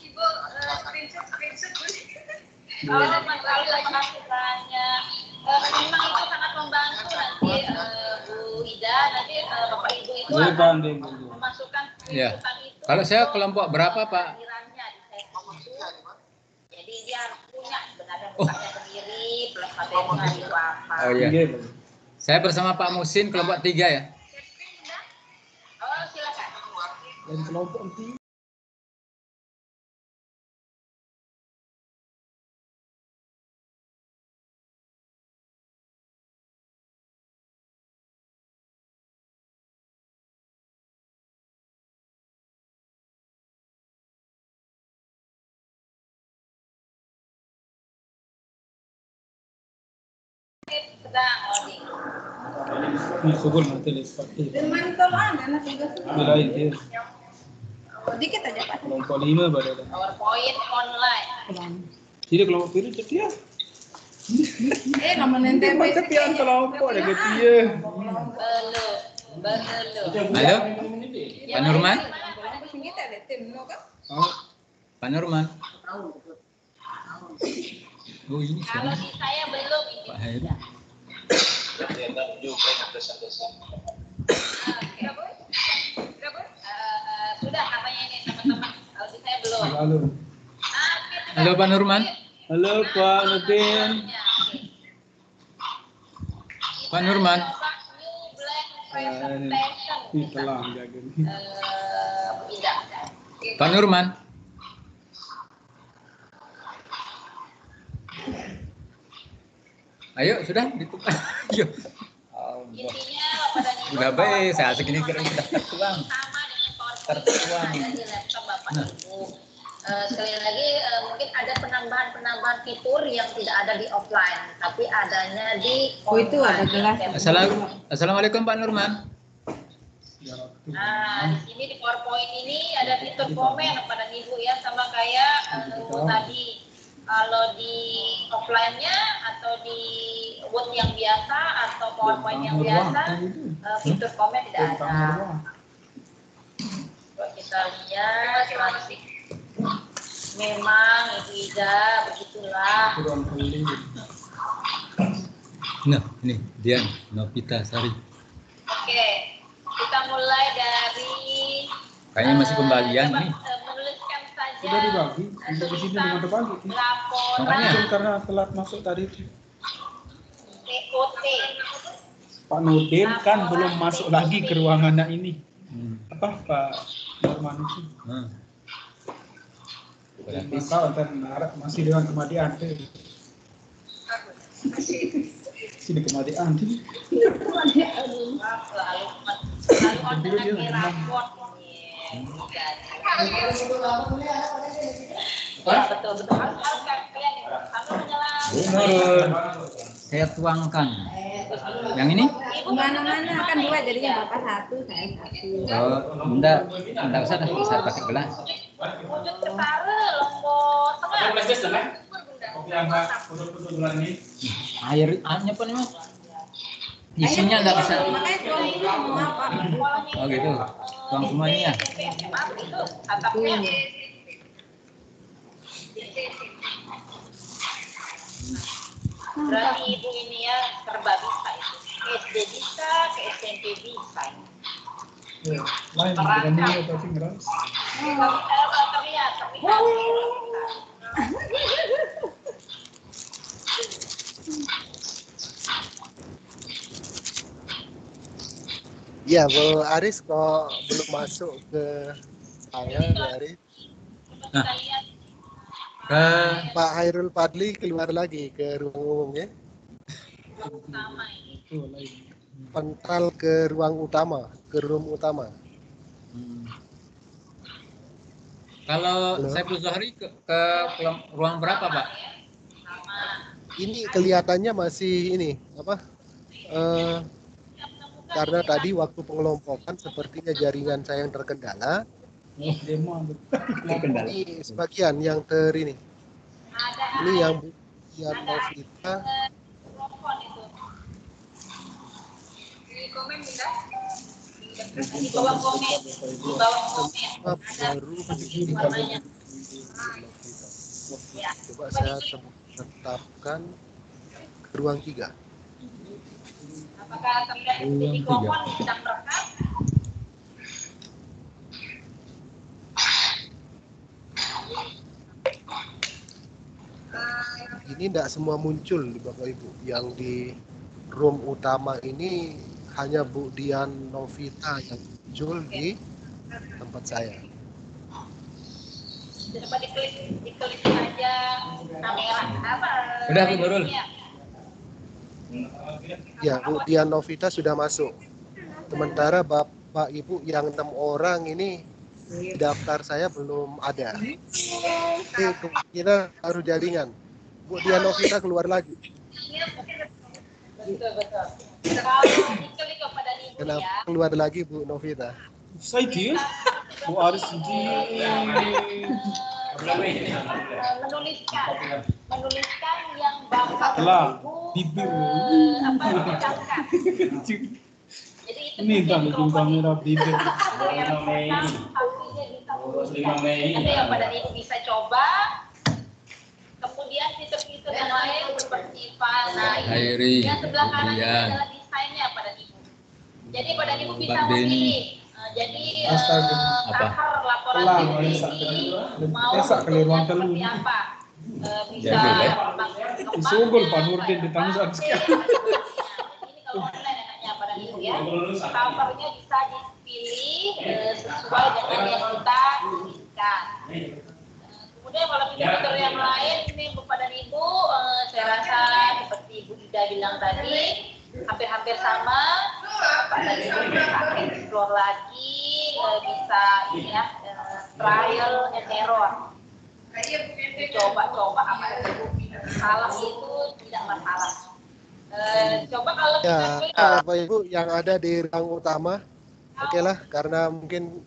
Ibu screenshot Oh, Mas Lalu terima kasih banyak. Memang itu sangat membantu nanti Bu Ida, nanti Bapak Ibu itu akan memasukkan screenshotan itu. Kalau saya kelompok berapa Pak? Jadi dia harus punya sebenarnya bukannya sendiri plus materinya itu apa. Oh iya. Saya bersama Pak Musin kelompok 3 ya. Oh silakan. Dan kelompok Sedang loading. Subul nanti lipat. Bila itu. Dikit aja Pak. Kelompok 5 baru ada. PowerPoint online. Tidak kelompok biru jadi ya. Nama nanti Tapi yang kelompok ada dia. Belum. Halo, Pak Nurman. Oh. Pak Nurman. Oh ini Kalau di saya belum ini. Pak Heru. Sudah apanya ini teman-teman? Kalau di saya belum. Halo. Halo Pak Nurman. Halo Pak Nurdin. Pak Nurman. Telah jaga nih. Pak Nurman. Ayo sudah ditutup. Ayo. Intinya pada Udah baik, saya segini kira sudah tertuang. sama dengan PowerPoint Tertuang. yang ada di laptop Bapak Ibu. Sekali lagi mungkin ada penambahan fitur yang tidak ada di offline, tapi adanya di online. itu ada gelas. Assalamualaikum Pak Nurman. Nah, di sini di PowerPoint ini ada fitur komen pada Ibu ya, sama kayak tadi. Kalau di offline-nya atau di Word yang biasa atau PowerPoint yang biasa, fitur komen tidak ada. Kalau kita lihat masih memang Ibu Ida begitulah. Nah, ini Dian Novita Sari. Oke, kita mulai dari Kayaknya masih pembagian nih. menuliskan saja Sudah dibagi, tidak di sini dengan terbagi. laporan Makanya. Karena telat masuk tadi. TOT. Pak Nurdin kan belum masuk lagi ke ruangan ini. Apa Pak Norman itu? Berarti Maka ntar masih dengan kematian. Sini kematian. Selalu dengan raport. Betul harus kalian nih, sambil menyelam. saya tuangkan. Yang ini? Mana-mana kan dua jadinya Bapak satu, saya satu. Oh, enggak usah dah, bisa pakai gelas. Wujud ketara lombok tengah. Airnya apa nih Mas? Isinya enggak bisa. Makanya tuang dulu mau apa? Oh gitu. Tuang semuanya ya. Itu atapnya. Berarti Ibu ini ya serba bisa itu. SD bisa, ke SMP bisa. Lain dengan ini tapi ngeras. Terlihat. Ya, Bu Aris kok belum masuk ke saya, Bu Aris. Nah, Pak Hairul Fadli keluar lagi ke ruang umum ya. Pentral ke ruang utama, ke room utama. Kalau Saiful Zuhri ke ruang berapa Pak? Ini kelihatannya masih ini apa? Karena tadi waktu pengelompokan sepertinya jaringan saya yang terkendala. Ini sebagian yang ini. Ini yang Novita. Di bawah komen. Baru coba saya tetapkan ke ruang 3. Apakah terlihat di mikrofon sedang merekam? Ini tidak semua muncul di Bapak Ibu. Yang di room utama ini hanya Bu Dian Novita yang muncul di tempat saya. Coba diklik saja kamera apa? Udah Bu Nurul. Ya, Bu Dian Novita sudah masuk. Sementara Bapak Ibu yang 6 orang ini daftar saya belum ada. Kemungkinan baru jaringan. Bu Dian Novita keluar lagi. Betul. Kalau diklik kepada ibu Kenapa ya. keluar lagi Bu Novita? Saya dia, Bu Aris di menuliskan yang bapak telah ibu bibir. ucapkan. Jadi itu Ini kan ujung kamera bibir. yang pertama hasilnya bisa menuliskan. Nanti yang pada ibu bisa coba. Kemudian fitur-fitur yang lain seperti file. Nah, ini yang sebelah kanan ini adalah desainnya pada ibu. Jadi pada ibu bisa memilih. Jadi tahap laporan ini mau seperti apa? Bisa Sogol Pak Nurdin ditanggung sekian. Ini kalau online enaknya pada ibu ya. Covernya bisa dipilih sesuai dengan yang kita inginkan. Kemudian kalau fitur yang lain ini kepada ibu, saya rasa seperti Ibu Ida bilang tadi, hampir-hampir sama. Pada ibu bisa explore lagi, bisa ini ya, trial and error. Coba apa yang ibu salah itu tidak masalah. Coba kalau Ya, kita Bapak Ibu yang ada di ruang utama, oke lah, karena mungkin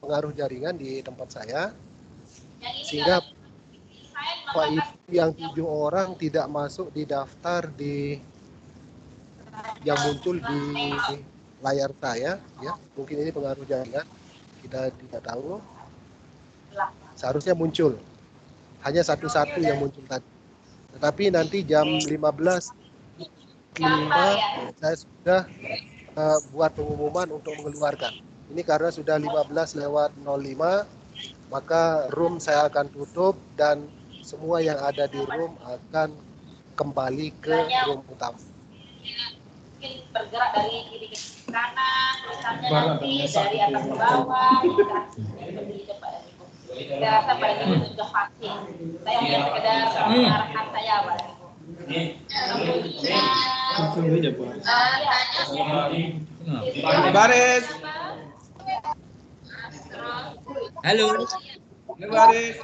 pengaruh jaringan di tempat saya, sehingga Bapak Ibu yang 7 orang tidak masuk di daftar yang muncul di layar saya, ya mungkin ini pengaruh jaringan, kita tidak tahu. Seharusnya muncul, hanya satu-satu yang muncul tadi. Tetapi nanti jam 15.05 saya sudah buat pengumuman untuk mengeluarkan. Ini karena sudah 15:05, maka room saya akan tutup dan semua yang ada di room akan kembali ke room utama. Mungkin bergerak dari kiri ke kanan, tulisannya nanti dari atas ke bawah, seperti itu Pak Ibu. Saya rasa Pak Ibu sudah fasih. Saya hanya sekedar mengarahkan saya Pak Ibu. Kemudian Baris. Halo. Baris.